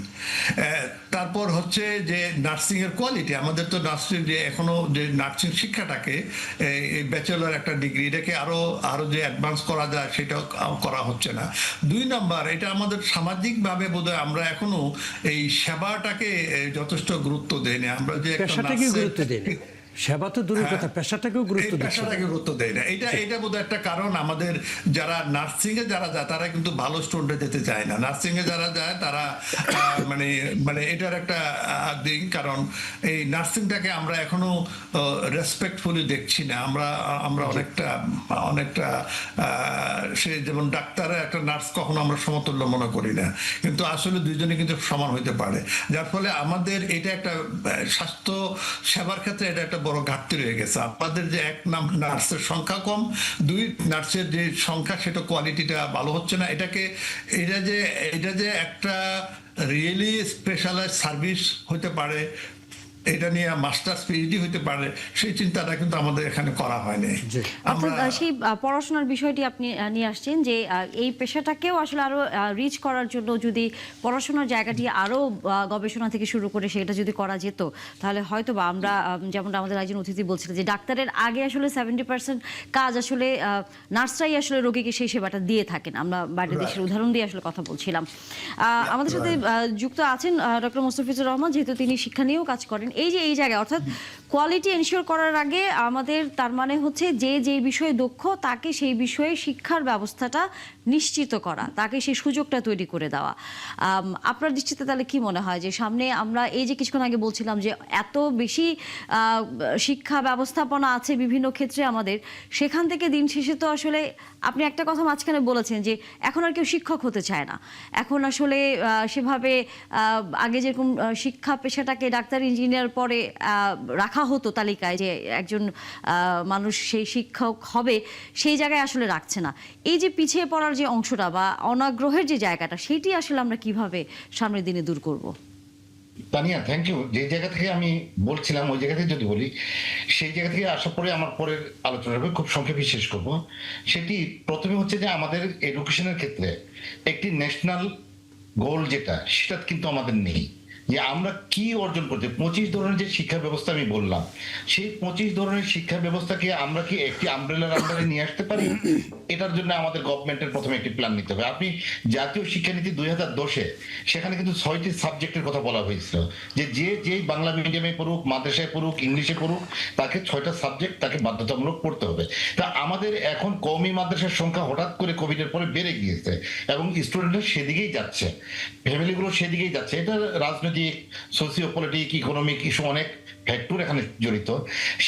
তারপর হচ্ছে যে নার্সিং এর কোয়ালিটি, আমাদের তো নার্সিং যে এখনো যে নার্সিং শিক্ষাটাকে ব্যাচেলর একটা ডিগ্রি, এটাকে আরো যে অ্যাডভান্স করা যায় সেটাও করা হচ্ছে না। 2 নাম্বার, এটা আমাদের সামাজিকভাবে বোধহয় আমরা এখনো এই সেবাটাকে যথেষ্ট গুরুত্ব দেই না। আমরা যে গুরুত্ব দেয় না, সেবা তো দূরের কথা, পেশাটাকেও গুরুত্ব দেয় না। এটা বোধহয় একটা কারণ। আমাদের যারা নার্সিং এ যারা যায় তারা কিন্তু ভালো স্টুডেন্টে যেতে চায় না। নার্সিং এ যারা যায় তারা মানে এটার একটা দিন, কারণ এই নার্সিংটাকে আমরা এখনো রেসপেক্টফুলি দেখছি না। আমরা অনেকটা সে যেমন ডাক্তারের একটা নার্স কখনো আমরা সমতুল্য মনে করি না, কিন্তু আসলে দুইজনে কিন্তু সমান হইতে পারে। যার ফলে আমাদের এটা একটা স্বাস্থ্য সেবার ক্ষেত্রে এটা একটা বড় ঘাটতি রয়ে গেছে। আমাদের যে নার্সের সংখ্যা কম, 2 নার্সের যে সংখ্যা সেটা কোয়ালিটিটা ভালো হচ্ছে না। এটা যে একটা রিয়েলি স্পেশালাইজ সার্ভিস হতে পারে, এটা নিয়ে মাস্টার্স পিএইচডি হতে পারে, সেই চিন্তাটা কিন্তু আমাদের এখানে করা হয়নি। সেই পড়াশোনার বিষয়টি আপনি নিয়ে আসছেন যে এই পেশাটাকেও আসলে আরো রিচ করার জন্য যদি পড়াশোনার জায়গাটি আরো গবেষণা থেকে শুরু করে সেটা যদি করা যেত, তাহলে হয়তো বা আমরা যেমন আমাদের একজন অতিথি বলছিলেন যে ডাক্তারের আগে আসলে 70% কাজ আসলে নার্সরাই আসলে রোগীকে সেই সেবাটা দিয়ে থাকেন। আমরা বাইরের দেশের উদাহরণ দিয়ে আসলে কথা বলছিলাম। আমাদের সাথে যুক্ত আছেন ডক্টর মোস্তাফিজুর রহমান, যেহেতু তিনি শিক্ষা নিয়েও কাজ করেন। এই যে এই জায়গায় অর্থাৎ কোয়ালিটি এনশিওর করার আগে আমাদের তার মানে হচ্ছে যে বিষয়ে দক্ষ তাকে সেই বিষয়ে শিক্ষার ব্যবস্থাটা নিশ্চিত করা, তাকে সেই সুযোগটা তৈরি করে দেওয়া। আপনার দৃষ্টিতে তাহলে কি মনে হয় যে সামনে আমরা এই যে কিছুক্ষণ আগে বলছিলাম যে এত বেশি শিক্ষা ব্যবস্থাপনা আছে বিভিন্ন ক্ষেত্রে আমাদের, সেখান থেকে দিন শেষে তো আসলে আপনি একটা কথা মাঝখানে বলেছেন যে এখন আর কেউ শিক্ষক হতে চায় না। এখন আসলে সেভাবে আগে যেরকম শিক্ষা পেশাটাকে ডাক্তার ইঞ্জিনিয়ার পরে রাখা হতো তালিকায় যে একজন মানুষ সেই শিক্ষক হবে, সেই জায়গায় আসলে রাখছে না। এই যে পিছিয়ে পড়ার যে অংশটা বা অনাগ্রহের যে জায়গাটা, সেটি আসলে আমরা কিভাবে সামনের দিনে দূর করব? Tania, thank you. যে জায়গা থেকে আমি বলছিলাম ওই জায়গা থেকে যদি বলি, সেই জায়গা থেকে আসার পরে আমার পরের আলোচনাটা খুব সংক্ষেপে শেষ করব। সেটি প্রথমে হচ্ছে যে আমাদের এডুকেশনের ক্ষেত্রে একটি ন্যাশনাল গোল যেটা, সেটা কিন্তু আমাদের নেই যে আমরা কি অর্জন করতে। 25 ধরনের যে শিক্ষা ব্যবস্থা আমি বললাম, সেই 25 ধরনের শিক্ষা ব্যবস্থাকে আমরা কি একটি আমব্রেলার আন্ডারে নিয়ে আসতে পারি? এটার জন্য আমাদের গভর্নমেন্টের প্রথমে একটি প্ল্যান নিতে হবে। আপনি জাতীয় শিক্ষানীতি 2010-এ সেখানে কিন্তু 6টি সাবজেক্টের কথা বলা হয়েছিল যে বাংলা মিডিয়ামে পড়ুক, মাদ্রাসায় পড়ুক, ইংলিশে পড়ুক, তাকে 6টা সাবজেক্ট তাকে বাধ্যতামূলক পড়তে হবে। তা আমাদের এখন কওমি মাদ্রাসার সংখ্যা হঠাৎ করে কোভিডের পরে বেড়ে গিয়েছে এবং স্টুডেন্টরা সেদিকেই যাচ্ছে, ফ্যামিলিগুলো সেদিকেই যাচ্ছে। এটা রাজনৈতিক, সোশিও পলিটিক, ইকোনমিক ইস্যু, অনেক ফ্যাক্টর এখানে জড়িত।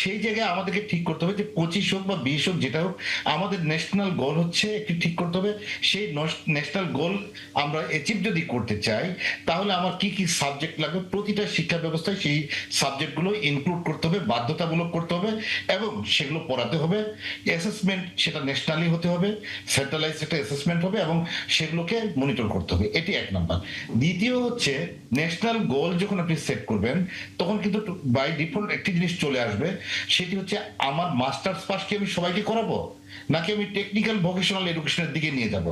সেই জায়গায় আমাদেরকে ঠিক করতে হবে যে 25 হোক বা 20 হোক, যেটা হোক, আমাদের ন্যাশনাল গোল হচ্ছে একটি ঠিক করতে হবে। সেই ন্যাশনাল গোল আমরা অ্যাচিভ যদি করতে চাই, তাহলে আমার কি কি সাবজেক্ট লাগবে, প্রতিটা শিক্ষা ব্যবস্থায় সেই সাবজেক্টগুলো ইনক্লুড করতে হবে, বাধ্যতামূলক করতে হবে এবং সেগুলো পড়াতে হবে। অ্যাসেসমেন্ট সেটা ন্যাশনালি হতে হবে, সেন্ট্রালাইজ একটা অ্যাসেসমেন্ট হবে এবং সেগুলোকে মনিটর করতে হবে। এটি 1 নাম্বার। দ্বিতীয় হচ্ছে ন্যাশনাল গোল যখন আপনি সেট করবেন, তখন কিন্তু বাই ডিফল্ট একটি জিনিস চলে আসবে, সেটি হচ্ছে আমার মাস্টার্স পাস কি আমি সবাইকে করাবো, নাকি আমি টেকনিক্যাল ভোকেশনাল এডুকেশনের দিকে নিয়ে যাব।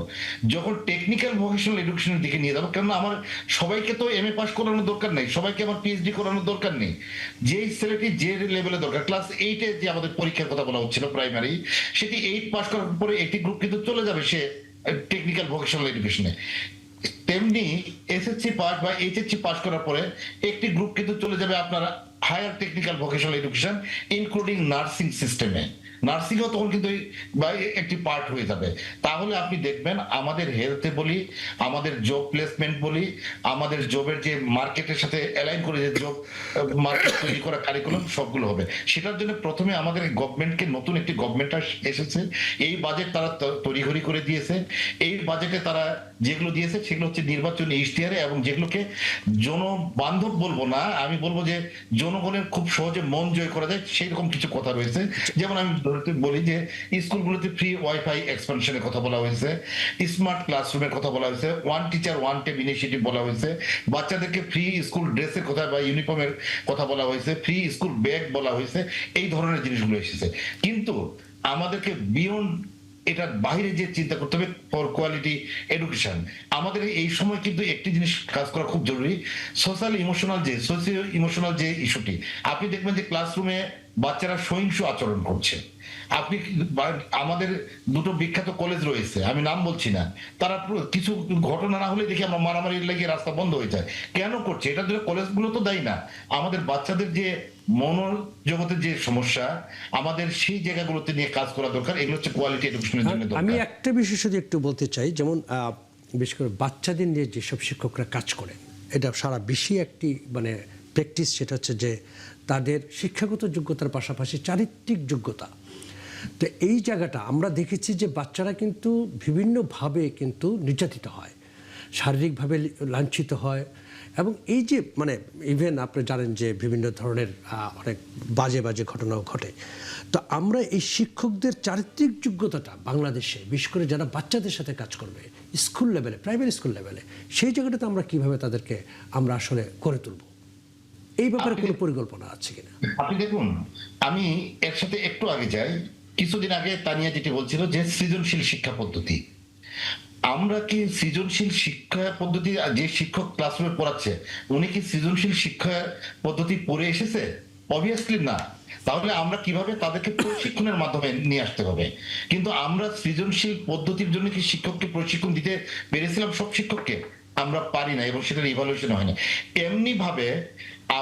যখন টেকনিক্যাল ভোকেশনাল এডুকেশনের দিকে নিয়ে যাবো, কেননা আমার সবাইকে তো এমএ পাস করানোর দরকার নেই, সবাইকে আমার পিএইচডি করানোর দরকার নেই। যেই ছেলেটি যে লেভেলে দরকার, ক্লাস 8-এ যে আমাদের পরীক্ষার কথা বলা হচ্ছিল প্রাইমারি, সেটি 8 পাস করার পরে একটি গ্রুপ কিন্তু চলে যাবে সে টেকনিক্যাল ভোকেশনাল এডুকেশনে। তেমনি এসএসসি পাস বা এইচএসসি পাস করার পরে একটি গ্রুপ কিন্তু চলে যাবে আপনারা higher technical vocational education including nursing সিস্টেমে। নার্সিংও তখন কিন্তু একটি পার্ট হয়ে যাবে। তাহলে আপনি দেখবেন আমাদের হেলথে বলি, আমাদের জব প্লেসমেন্ট বলি, আমাদের জবের যে মার্কেটের সাথে অ্যালাইন করে যে জব মার্কেট তৈরি করা কারিকুলাম সবগুলো হবে। সেটার জন্য প্রথমে আমাদের গভর্নমেন্টকে, নতুন একটি গভর্নমেন্ট এসেছে, এই বাজেট তারা তড়িঘড়ি করে দিয়েছে। এই বাজেটে তারা যেগুলো দিয়েছে সেগুলো হচ্ছে নির্বাচনী ইশতেহারে, এবং যেগুলোকে জনবান্ধব বলবো না, আমি বলবো যে জনগণের খুব সহজে মন জয় করা যায় সেই রকম কিছু কথা রয়েছে। যেমন আমি বলি যে স্কুলগুলোতে ফ্রি ওয়াইফাই এক্সপানশনের কথা বলা হয়েছে, স্মার্ট ক্লাসরুমের কথা বলা হয়েছে, one teacher one tab initiative বলা হয়েছে, বাচ্চাদেরকে ফ্রি স্কুল ড্রেসের কথা বা ইউনিফর্মের কথা বলা হয়েছে, ফ্রি স্কুল ব্যাগ বলা হয়েছে, এই ধরনের জিনিসগুলো এসেছে। কিন্তু আমাদেরকে বিয়ন্ড এটার বাইরে যে চিন্তা করতে হবে ফর কোয়ালিটি এডুকেশন। আমাদের এই সময় কিন্তু একটি জিনিস কাজ করা খুব জরুরি, সোশ্যাল ইমোশনাল যে ইস্যুটি। আপনি দেখবেন যে ক্লাসরুমে বাচ্চারা সহিংস আচরণ করছে। আপনি আমাদের দুটো বিখ্যাত কলেজ রয়েছে, আমি নাম বলছি না, তারা কিছু ঘটনা না হলে দেখি আমরা মারামারি লেগে রাস্তা বন্ধ হয়ে যায়। কেন করছে? এটার জন্য কলেজগুলো তো দায়ী না। আমাদের বাচ্চাদের যে মনোজগতের যে সমস্যা, আমাদের সেই জায়গাগুলোতে নিয়ে কাজ করা দরকার। এগুলো হচ্ছে কোয়ালিটি এডুকেশনের জন্য দরকার। আমি একটা বিষয় শুধু একটু বলতে চাই, যেমন বিশেষ করে বাচ্চাদের নিয়ে যেসব শিক্ষকরা কাজ করেন, এটা সারা বিশ্বে একটি মানে প্র্যাকটিস, সেটা হচ্ছে যে তাদের শিক্ষাগত যোগ্যতার পাশাপাশি চারিত্রিক যোগ্যতা। তো এই জায়গাটা আমরা দেখেছি যে বাচ্চারা কিন্তু বিভিন্নভাবে কিন্তু নির্যাতিত হয়, শারীরিকভাবে লাঞ্ছিত হয়, এবং এই যে মানে ইভেন আপনি জানেন যে বিভিন্ন ধরনের অনেক বাজে বাজে ঘটনাও ঘটে। তো আমরা এই শিক্ষকদের চারিত্রিক যোগ্যতাটা বাংলাদেশে, বিশেষ করে যারা বাচ্চাদের সাথে কাজ করবে স্কুল লেভেলে, প্রাইমারি স্কুল লেভেলে, সেই জায়গাটাতে আমরা কিভাবে তাদেরকে আমরা আসলে করে তুলব, এই ব্যাপারে কোনো পরিকল্পনা আছে কিনা? আপনি দেখুন, আমি এর সাথে একটু আগে যাই। কিছুদিন আগে তানিয়া যেটি বলছিল যে সৃজনশীল শিক্ষা পদ্ধতি, আমরা কি সৃজনশীল শিক্ষা পদ্ধতি, যে শিক্ষক ক্লাসরুমে পড়াচ্ছে উনি কি সৃজনশীল শিক্ষা পদ্ধতি পড়ে এসেছে? অবভিয়াসলি না। তাহলে আমরা কিভাবে তাদেরকে প্রশিক্ষণের মাধ্যমে নিয়ে আসতে হবে। কিন্তু আমরা সৃজনশীল পদ্ধতির জন্য কি শিক্ষককে প্রশিক্ষণ দিতে পেরেছিলাম? সব শিক্ষককে আমরা পারি না, এবং সেটার ইভালুয়েশন হয় না। এমনি ভাবে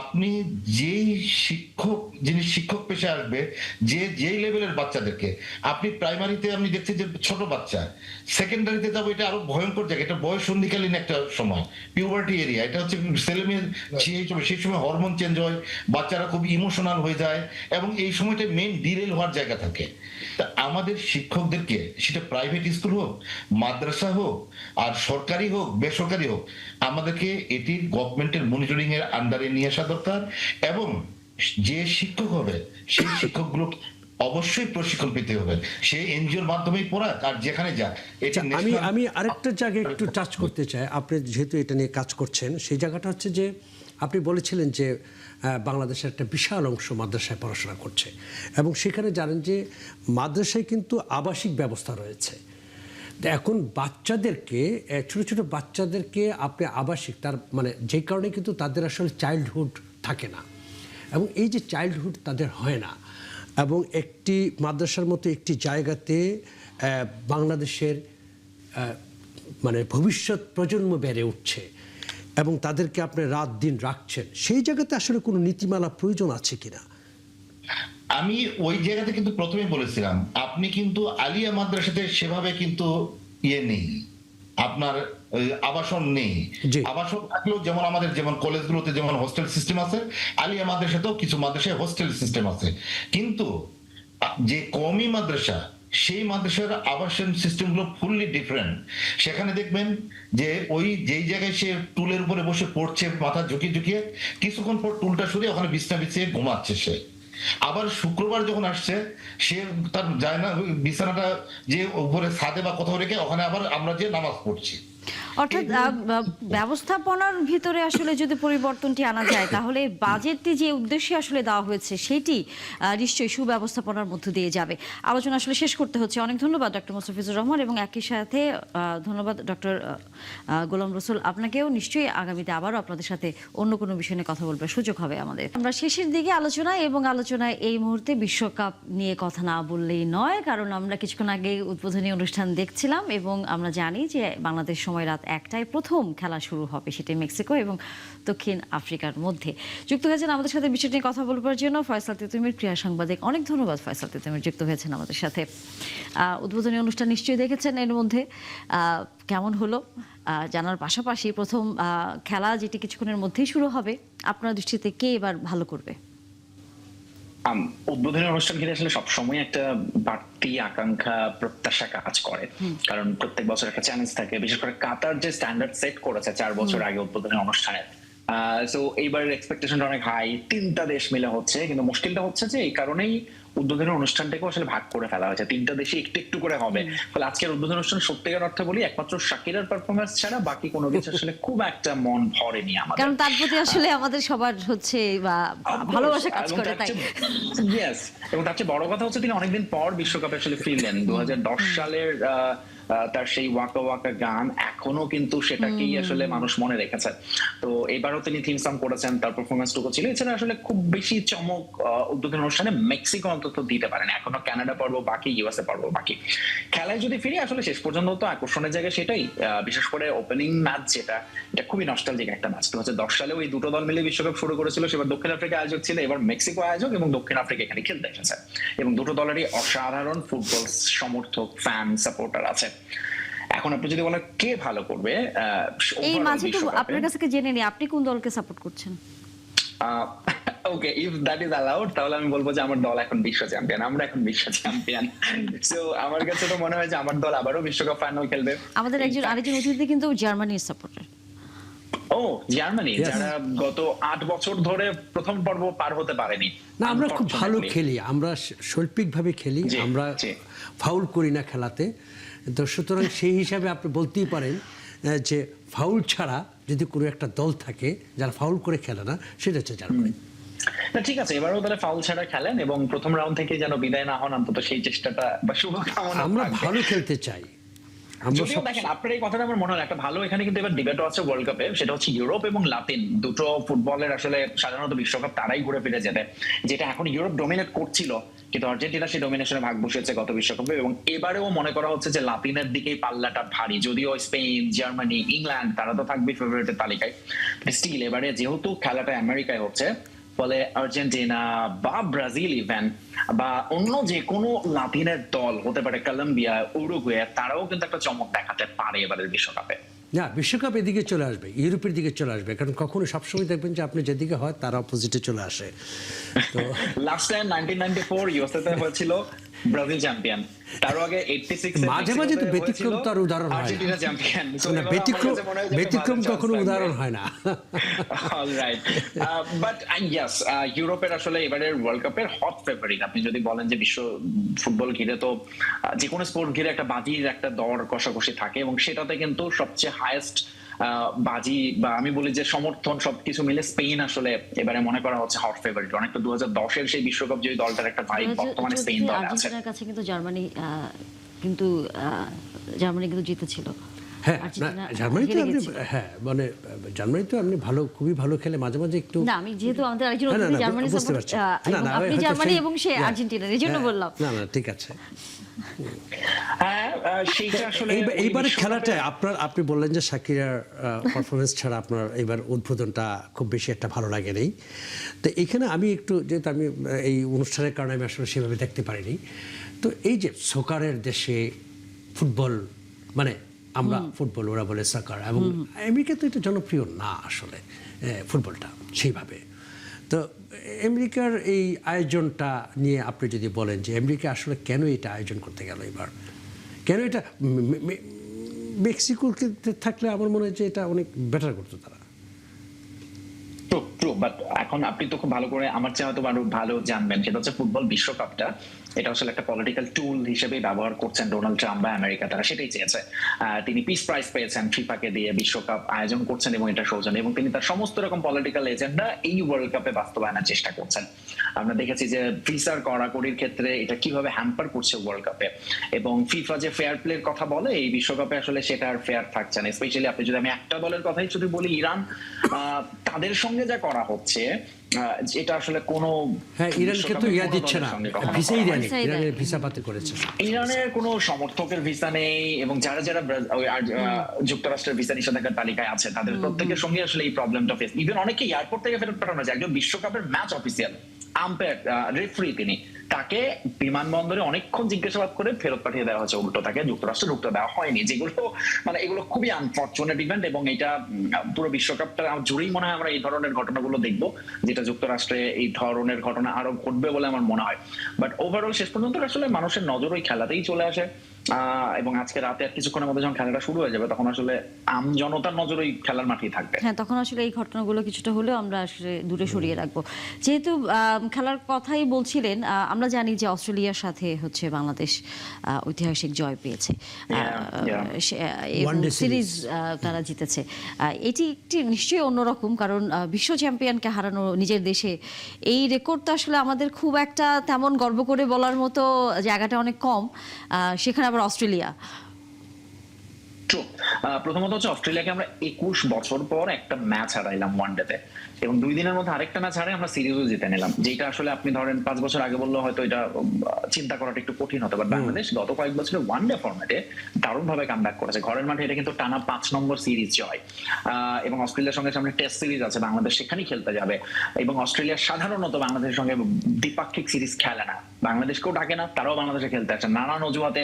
আপনি যেই শিক্ষক, যিনি শিক্ষক পেশে আসবে, যেই লেভেলের বাচ্চাদেরকে, আপনি প্রাইমারিতে আপনি দেখছেন যে ছোট বাচ্চা, সেকেন্ডারিতে যাবো, এটা আরো ভয়ঙ্কর জায়গা। এটা বয়স সন্ধিকালীন একটা সময়, পিউবার্টি এরিয়া। এটা হচ্ছে ছেলেমেয়ের সেই সময় হরমোন চেঞ্জ হয়, বাচ্চারা খুব ইমোশনাল হয়ে যায়, এবং এই সময়টা মেন ডিরেল হওয়ার জায়গা থাকে। তা আমাদের শিক্ষকদেরকে, সেটা প্রাইভেট স্কুল হোক, মাদ্রাসা হোক, আর সরকারি হোক, বেসরকারি হোক, আমাদেরকে এটি গভর্নমেন্টের মনিটরিং এর আন্ডারে নিয়ে আসা দরকার। এবং যে শিক্ষক হবে সেই শিক্ষকগুলো অবশ্যই প্রশিক্ষণ পেতে হবে। সে এনজিওর মাধ্যমেই পড়াক আর যেখানে যাক। এটা আমি আরেকটা জায়গায় একটু টাচ করতে চাই। আপনি যেহেতু এটা নিয়ে কাজ করছেন, সেই জায়গাটা হচ্ছে যে আপনি বলেছিলেন যে বাংলাদেশের একটা বিশাল অংশ মাদ্রাসায় পড়াশোনা করছে, এবং সেখানে জানেন যে মাদ্রাসায় কিন্তু আবাসিক ব্যবস্থা রয়েছে। এখন বাচ্চাদেরকে, ছোট ছোট বাচ্চাদেরকে আপনি আবাসিক, তার মানে যে কারণে কিন্তু তাদের আসলে চাইল্ডহুড থাকে না, এবং এই যে চাইল্ডহুড তাদের হয় না, এবং একটি মাদ্রাসার মতো একটি জায়গাতে বাংলাদেশের মানে ভবিষ্যৎ প্রজন্ম বেড়ে উঠছে, এবং তাদেরকে আপনি রাত দিন রাখছেন, সেই জায়গাতে আসলে কোনো নীতিমালা প্রয়োজন আছে কিনা? আমি ওই জায়গাতে কিন্তু প্রথমে বলেছিলাম, আপনি কিন্তু আলিয়া মাদ্রাসাতে সেভাবে কিন্তু নেই, আপনার আবাসন নেই। আবাসন থাকলেও যেমন আমাদের যেমন কলেজগুলোতে যেমন হোস্টেল সিস্টেম আছে, আলিয়া মাদ্রাসাতেও কিছু মাদ্রাসায় হোস্টেল সিস্টেম আছে। কিন্তু যে কওমি মাদ্রাসা, সেই মাদ্রাসার আবাসন সিস্টেম গুলো ফুললি ডিফারেন্ট। সেখানে দেখবেন যে ওই যেই জায়গায় সে টুলের উপরে বসে পড়ছে, মাথা ঝুঁকিয়ে ঝুঁকিয়ে, কিছুক্ষণ পর টুলটা সরিয়ে ওখানে বিছনা বিছিয়ে ঘুমাচ্ছে সে। আবার শুক্রবার যখন আসছে, সে তার যায় না বিছানাটা যে উপরে ছাদে বা কোথাও রেখে ওখানে আবার আমরা যে নামাজ পড়ছি। অর্থাৎ ব্যবস্থাপনার ভিতরে আসলে যদি পরিবর্তনটি আনা যায়, তাহলে বাজেটটি যে উদ্দেশ্যে আসলে দেওয়া হয়েছে সেটি নিশ্চয়ই সুব্যবস্থাপনার মধ্য দিয়ে যাবে। আলোচনা আসলে শেষ করতে হচ্ছে। অনেক ধন্যবাদ ডক্টর মোস্তাফিজুর রহমান, এবং একই সাথে ধন্যবাদ ডক্টর গোলাম রসুল। আপনাকেও নিশ্চয়ই আগামীতে আবারও আপনাদের সাথে অন্য কোনো বিষয় নিয়ে কথা বলবার সুযোগ হবে আমাদের। আমরা শেষের দিকে আলোচনায় এই মুহূর্তে বিশ্বকাপ নিয়ে কথা না বললেই নয়, কারণ আমরা কিছুক্ষণ আগে উদ্বোধনী অনুষ্ঠান দেখছিলাম, এবং আমরা জানি যে বাংলাদেশ সময় রাত 1টায় প্রথম খেলা শুরু হবে, সেটা মেক্সিকো এবং দক্ষিণ আফ্রিকার মধ্যে। যুক্ত হয়েছেন আমাদের সাথে বিষয়টি নিয়ে কথা বলবার জন্য ফয়সাল তিতুমির, ক্রীড়া সাংবাদিক। অনেক ধন্যবাদ ফয়সাল তিতুমির, যুক্ত হয়েছেন আমাদের সাথে। উদ্বোধনী অনুষ্ঠান নিশ্চয়ই দেখেছেন, এর মধ্যে কেমন হলো জানার পাশাপাশি প্রথম খেলা যেটি কিছুক্ষণের মধ্যেই শুরু হবে, আপনার দৃষ্টিতে কে এবার ভালো করবে? উদ্বোধনী অনুষ্ঠান ঘিরে আসলে সবসময় একটা বাড়তি আকাঙ্ক্ষা, প্রত্যাশা কাজ করে, কারণ প্রত্যেক বছর একটা চ্যালেঞ্জ থাকে। বিশেষ করে কাতার যে স্ট্যান্ডার্ড সেট করেছে 4 বছর আগে উদ্বোধনী অনুষ্ঠানে, সো এইবারের এক্সপেকটেশনটা অনেক হাই। 3টা দেশ মিলে হচ্ছে, কিন্তু মুশকিলটা হচ্ছে যে এই কারণেই উদ্বোধনী অনুষ্ঠানটাকেও আসলে ভাগ করে ফেলা হয়েছে, 3টা দেশে একটু একটু করে হবে। ফলে আজকের উদ্বোধনী অনুষ্ঠান সত্যিকার অর্থে বলি একমাত্র শাকিরার পারফরমেন্স ছাড়া বাকি কোনো কিছু আসলে খুব একটা মন ভরেনি আমাদের, কারণ তার প্রতি আসলে আমাদের সবার হচ্ছে বা ভালোবাসা কাজ করে, তাই। ইয়েস, এবং তার চেয়ে বড় কথা হচ্ছে তিনি অনেকদিন পর বিশ্বকাপে আসলে ফিরলেন। 2010 সালের তার সেই ওয়াকা ওয়াকা গান এখনো কিন্তু সেটাকেই আসলে মানুষ মনে রেখেছে। তো এবারও তিনি থিম সং করেছেন, তার পারফরমেন্সটুকু ছিল। এছাড়া আসলে খুব বেশি চমক উদ্বোধনী অনুষ্ঠানে মেক্সিকো অন্তত দিতে পারেন, এখনো কানাডা পর্ব বাকি, ইউএসএ পর্ব বাকি। খেলায় যদি ফিরি, আসলে শেষ পর্যন্ত তো আকর্ষণের জায়গা সেটাই, বিশেষ করে ওপেনিং ম্যাচ যেটা, এটা খুবই নস্টালজিক একটা ম্যাচ। 2010 সালে ওই দুটো দল মিলে বিশ্বকাপ শুরু করেছিল, সেবার দক্ষিণ আফ্রিকা আয়োজক ছিল, এবার মেক্সিকো আয়োজক, এবং দক্ষিণ আফ্রিকা এখানে খেলতে এসেছে, এবং দুটো দলেরই অসাধারণ ফুটবল সমর্থক, ফ্যান, সাপোর্টার আছে। এখন আপনি যদি বলেন কে ভালো করবে এই মাঝে তো আপনার কাছে জেনে নি আপনি কোন দলকে সাপোর্ট করছেন? ওকে, ইফ দ্যাট ইজ অ্যালাউড, তাহলে আমি বলবো যে আমার দল এখন বিশ্ব চ্যাম্পিয়ন, আমরা এখন বিশ্ব চ্যাম্পিয়ন। সো আমার কাছে তো মনে হয় যে আমার দল আবারও বিশ্বকাপ ফাইনাল খেলবে। আমাদের আরেকজন অতিথি কিন্তু জার্মানির সাপোর্টার। ও, জার্মানি, যারা গত 8 বছর ধরে প্রথম পর্ব পার হতে পারেনি। না, আমরা খুব ভালো খেলি, আমরা শৈল্পিকভাবে খেলি, আমরা ফাউল করি না খেলাতে। তো সুতরাং সেই হিসাবে আপনি বলতেই পারেন যে ফাউল ছাড়া যদি কোনো একটা দল থাকে যারা ফাউল করে খেলে না, সেটা হচ্ছে জার্মানি। না, ঠিক আছে, এবারও তাহলে ফাউল ছাড়া খেলেন এবং প্রথম রাউন্ড থেকে যেন বিদায় না হন, অন্তত সেই চেষ্টাটা বা শুভকামনা। আমরা ভালো খেলতে চাই। যদিও দেখেন, আপনার এই কথাটা আমার মনে হয় একটা ভালো, এখানে কিন্তু এবার ডিবেটও আছে ওয়ার্ল্ড কাপে, সেটা হচ্ছে ইউরোপ এবং লাতিন দুটো ফুটবলের আসলে সাধারণত বিশ্বকাপ তারাই ঘুরে ফিরে যেতে, যেটা এখন ইউরোপ ডমিনেট করছিল, কিন্তু আর্জেন্টিনা সেই ডমিনেশনে ভাগ বসিয়েছে গত বিশ্বকাপে, এবং এবারেও মনে করা হচ্ছে যে লাতিনের দিকেই পাল্লাটা ভারী। যদিও স্পেন, জার্মানি, ইংল্যান্ড তারা তো থাকবে ফেভারিটের তালিকায়, স্টিল এবারে যেহেতু খেলাটা আমেরিকায় হচ্ছে, ফলে আর্জেন্টিনা বা ব্রাজিল ইভেন বা অন্য যে কোনো লাতিনের দল হতে পারে, কলম্বিয়া, উরুগুয়ে, তারাও কিন্তু একটা চমক দেখাতে পারে এবারের বিশ্বকাপে। না, বিশ্বকাপ এদিকে চলে আসবে, ইউরোপের দিকে চলে আসবে, কারণ কখনো সবসময় দেখবেন যে আপনি যেদিকে হয় তার অপোজিটে চলে আসে। তো লাস্ট টাইম 1994 ইউএসএ তে হয়েছিল ব্রাজিল চ্যাম্পিয়ন, তারও আগে 86 মাঝে মাঝে তো ব্যতিক্রম তো আর উদাহরণ হয় আর্জেন্টিনা চ্যাম্পিয়ন, ব্যতিক্রম কখনো উদাহরণ হয় না। অলরাইট, বাট ইয়েস, ইউরোপের আসলে এবারের ওয়ার্ল্ড কাপের হট ফেভারিট। আপনি যদি বলেন যে বিশ্ব ফুটবল ঘিরে তো যে কোনো স্পোর্ট ঘিরে একটা বাজির একটা দর কষাকষি থাকে, এবং সেটাতে কিন্তু সবচেয়ে হাইয়েস্ট বাজি বা আমি বলি যে সমর্থন সবকিছু মিলে স্পেন আসলে এবারে মনে করা হচ্ছে হট ফেভারিট। অনেকটা 2010-এর সেই বিশ্বকাপ যে দলটার একটা ভাইব বর্তমানে স্পেন দলে আছে। আর্জেন্টিনার কাছে কিন্তু জার্মানি কিন্তু জিতেছিল। হ্যাঁ, জার্মানি তো আপনি, হ্যাঁ মানে জার্মানি তো আপনি ভালো, খুবই ভালো খেলে, মাঝে মাঝে একটু। না, আমি যেহেতু আমাদের আরেকজন অতিথি জার্মানি সাপোর্ট, আপনি জার্মানি এবং সে আর্জেন্টিনার, এই জন্য বললাম। না না, ঠিক আছে। এইবারের খেলাটা আপনি বললেন যে শাকিরার পারফরমেন্স ছাড়া আপনার এবার উদ্বোধনটা খুব বেশি একটা ভালো লাগে নেই। তো এখানে আমি একটু, যেহেতু আমি এই অনুষ্ঠানের কারণে আমি আসলে সেভাবে দেখতে পারিনি, তো এই যে সকারের দেশে ফুটবল, মানে আমরা ফুটবল, ওরা বলে সকার, এবং আমেরিকা তো এটা জনপ্রিয় না আসলে ফুটবলটা সেইভাবে। তো আমেরিকার এই আয়োজনটা নিয়ে আপনি যদি বলেন যে আমেরিকা আসলে কেন এটা আয়োজন করতে গেল এবার, কেন এটা মেক্সিকোর থাকলে আমার মনে হয় যে এটা অনেক বেটার করতো তারা। ট্রু, বাট এখন আপনি তো খুব ভালো করে আমার চেয়ে হয়তো আরো ভালো জানবেন, সেটা হচ্ছে ফুটবল বিশ্বকাপটা এটা আসলে একটা পলিটিক্যাল টুল হিসেবে ব্যবহার করছেন ডোনাল্ড ট্রাম্প বা আমেরিকা, তারা সেটাই চেয়েছে। তিনি পিস প্রাইজ পেয়েছেন ফিফাকে দিয়ে, বিশ্বকাপ আয়োজন করছেন এবং এটা সৌজন্য, এবং তিনি তার সমস্ত রকম পলিটিক্যাল এজেন্ডা এই ওয়ার্ল্ড কাপে বাস্তবায়নের চেষ্টা করছেন। আমরা দেখেছি যে ভিসার কড়াকড়ির ক্ষেত্রে এটা কিভাবে হ্যাম্পার করছে ওয়ার্ল্ড কাপে, এবং ফিফা যে ফেয়ার প্লের কথা বলে এই বিশ্বকাপে আসলে সেটা আর ফেয়ার থাকছে না। স্পেশালি আপনি যদি, আমি একটা দলের কথাই যদি বলি, ইরান, তাদের সঙ্গে যা করা হচ্ছে এটা আসলে কোনো হ্যাঁ, ইরানকে তো ইয়া দিচ্ছে না, ভিসাই দেয়নি, ভিসাই ইরানের দেয়নি। ভিসা বাতিল করেছে। ইরানের কোনো সমর্থকের ভিসা নেই এবং যারা যারা যুক্তরাষ্ট্রের ভিসা নিষেধাজ্ঞার তালিকায় আছে তাদের প্রত্যেকের সঙ্গে আসলে এই প্রবলেমটা ফেস। ইভেন অনেকে এয়ারপোর্ট থেকে ফেরত পাঠানো যায়, একজন বিশ্বকাপের ম্যাচ অফিসিয়াল আম্পায়ার রেফারি তিনি, তাকে বিমানবন্দরে অনেকক্ষণ জিজ্ঞাসাবাদ করে ফেরত পাঠিয়ে দেওয়া হয়েছে, উল্টো তাকে যুক্তরাষ্ট্রে ঢুকতে দেওয়া হয়নি, যেগুলো মানে এগুলো খুবই আনফরচুনেট ইভেন্ট। এবং এটা পুরো বিশ্বকাপটা জুড়েই মনে হয় আমরা এই ধরনের ঘটনাগুলো দেখবো, যেটা যুক্তরাষ্ট্রে এই ধরনের ঘটনা আরো ঘটবে বলে আমার মনে হয়। বাট ওভারঅল শেষ পর্যন্ত আসলে মানুষের নজর ওই খেলাতেই চলে আসে, এবং আজকে রাতে আর কিছুক্ষণের মধ্যে যখন খেলাটা শুরু হয়ে যাবে তখন আসলে আম জনতার নজর ওই খেলার মাঠেই থাকবে। হ্যাঁ, তখন আসলে এই ঘটনাগুলো কিছুটা হলেও আমরা আসলে দূরে সরিয়ে রাখবো। যেহেতু খেলার কথাই বলছিলেন, আমরা জানি যে অস্ট্রেলিয়ার সাথে হচ্ছে বাংলাদেশ ঐতিহাসিক জয় পেয়েছে, One day সিরিজ তারা জিতেছে। এটি একটি নিশ্চয়ই অন্যরকম, কারণ বিশ্ব চ্যাম্পিয়নকে হারানো নিজের দেশে, এই রেকর্ড তো আসলে আমাদের খুব একটা তেমন গর্ব করে বলার মতো জায়গাটা অনেক কম, সেখানে আবার অস্ট্রেলিয়া। প্রথমত হচ্ছে অস্ট্রেলিয়াকে আমরা 21 বছর পর একটা ম্যাচ হারাইলাম ওয়ানডেতে, এবং 2 দিনের মধ্যে আরেকটা ম্যাচ হারাই আমরা সিরিজও জিতে নিলাম, যেটা আসলে আপনি ধরেন 5 বছর আগে বললে হয়তো এটা চিন্তা করাটা একটু কঠিন হতো। বাট বাংলাদেশ গত কয়েক বছরে ওয়ানডে ফরম্যাটে দারুণ ভাবে কামব্যাক করেছে। ঘরের মাঠে এটা কিন্তু টানা 5 নম্বর সিরিজ জয়, এবং অস্ট্রেলিয়ার সঙ্গে সামনে টেস্ট সিরিজ আছে, বাংলাদেশ সেখানেই খেলতে যাবে। এবং অস্ট্রেলিয়া সাধারণত বাংলাদেশের সঙ্গে দ্বিপাক্ষিক সিরিজ খেলে না, বাংলাদেশকেও ডাকে না, তারাও বাংলাদেশে খেলতে আসে, নানান অজুহাতে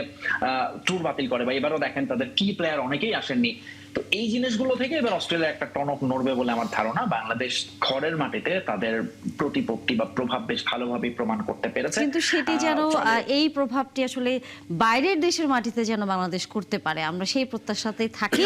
ট্যুর বাতিল করে। বা এবারও দেখেন তাদের কি প্লেয়ার অনেকেই আসেননি। তো এই জিনিসগুলো থেকে এবার অস্ট্রেলিয়া একটা টনক নড়বে বলে আমার ধারণা। বাংলাদেশ ঘরের মাটিতে তাদের প্রতিপত্তি বা প্রভাব বেশ ভালোভাবে প্রমাণ করতে পেরেছে, কিন্তু সেটি যেন এই প্রভাবটি আসলে বাইরের দেশের মাটিতে যেন বাংলাদেশ করতে পারে, আমরা সেই প্রত্যাশাতে থাকি।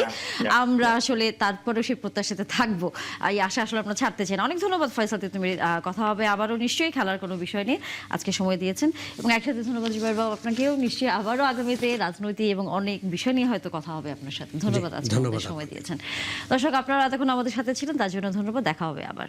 আমরা আসলে তারপরেও সেই প্রত্যাশাতে থাকবো, এই আশা আসলে আমরা ছাড়তে চাই না। অনেক ধন্যবাদ ফয়সাল তিতুমির, কথা হবে আবারও নিশ্চয়ই খেলার কোনো বিষয় নিয়ে, আজকে সময় দিয়েছেন। এবং একসাথে ধন্যবাদ জুবাইর বাবু আপনাকেও, নিশ্চয়ই আবারও আগামীতে রাজনৈতিক এবং অনেক বিষয় নিয়ে হয়তো কথা হবে আপনার সাথে। ধন্যবাদ আজকে সময় দিয়েছেন। দর্শক, আপনারা এতক্ষণ আমাদের সাথে ছিলেন, তার জন্য ধন্যবাদ। দেখা হবে আবার।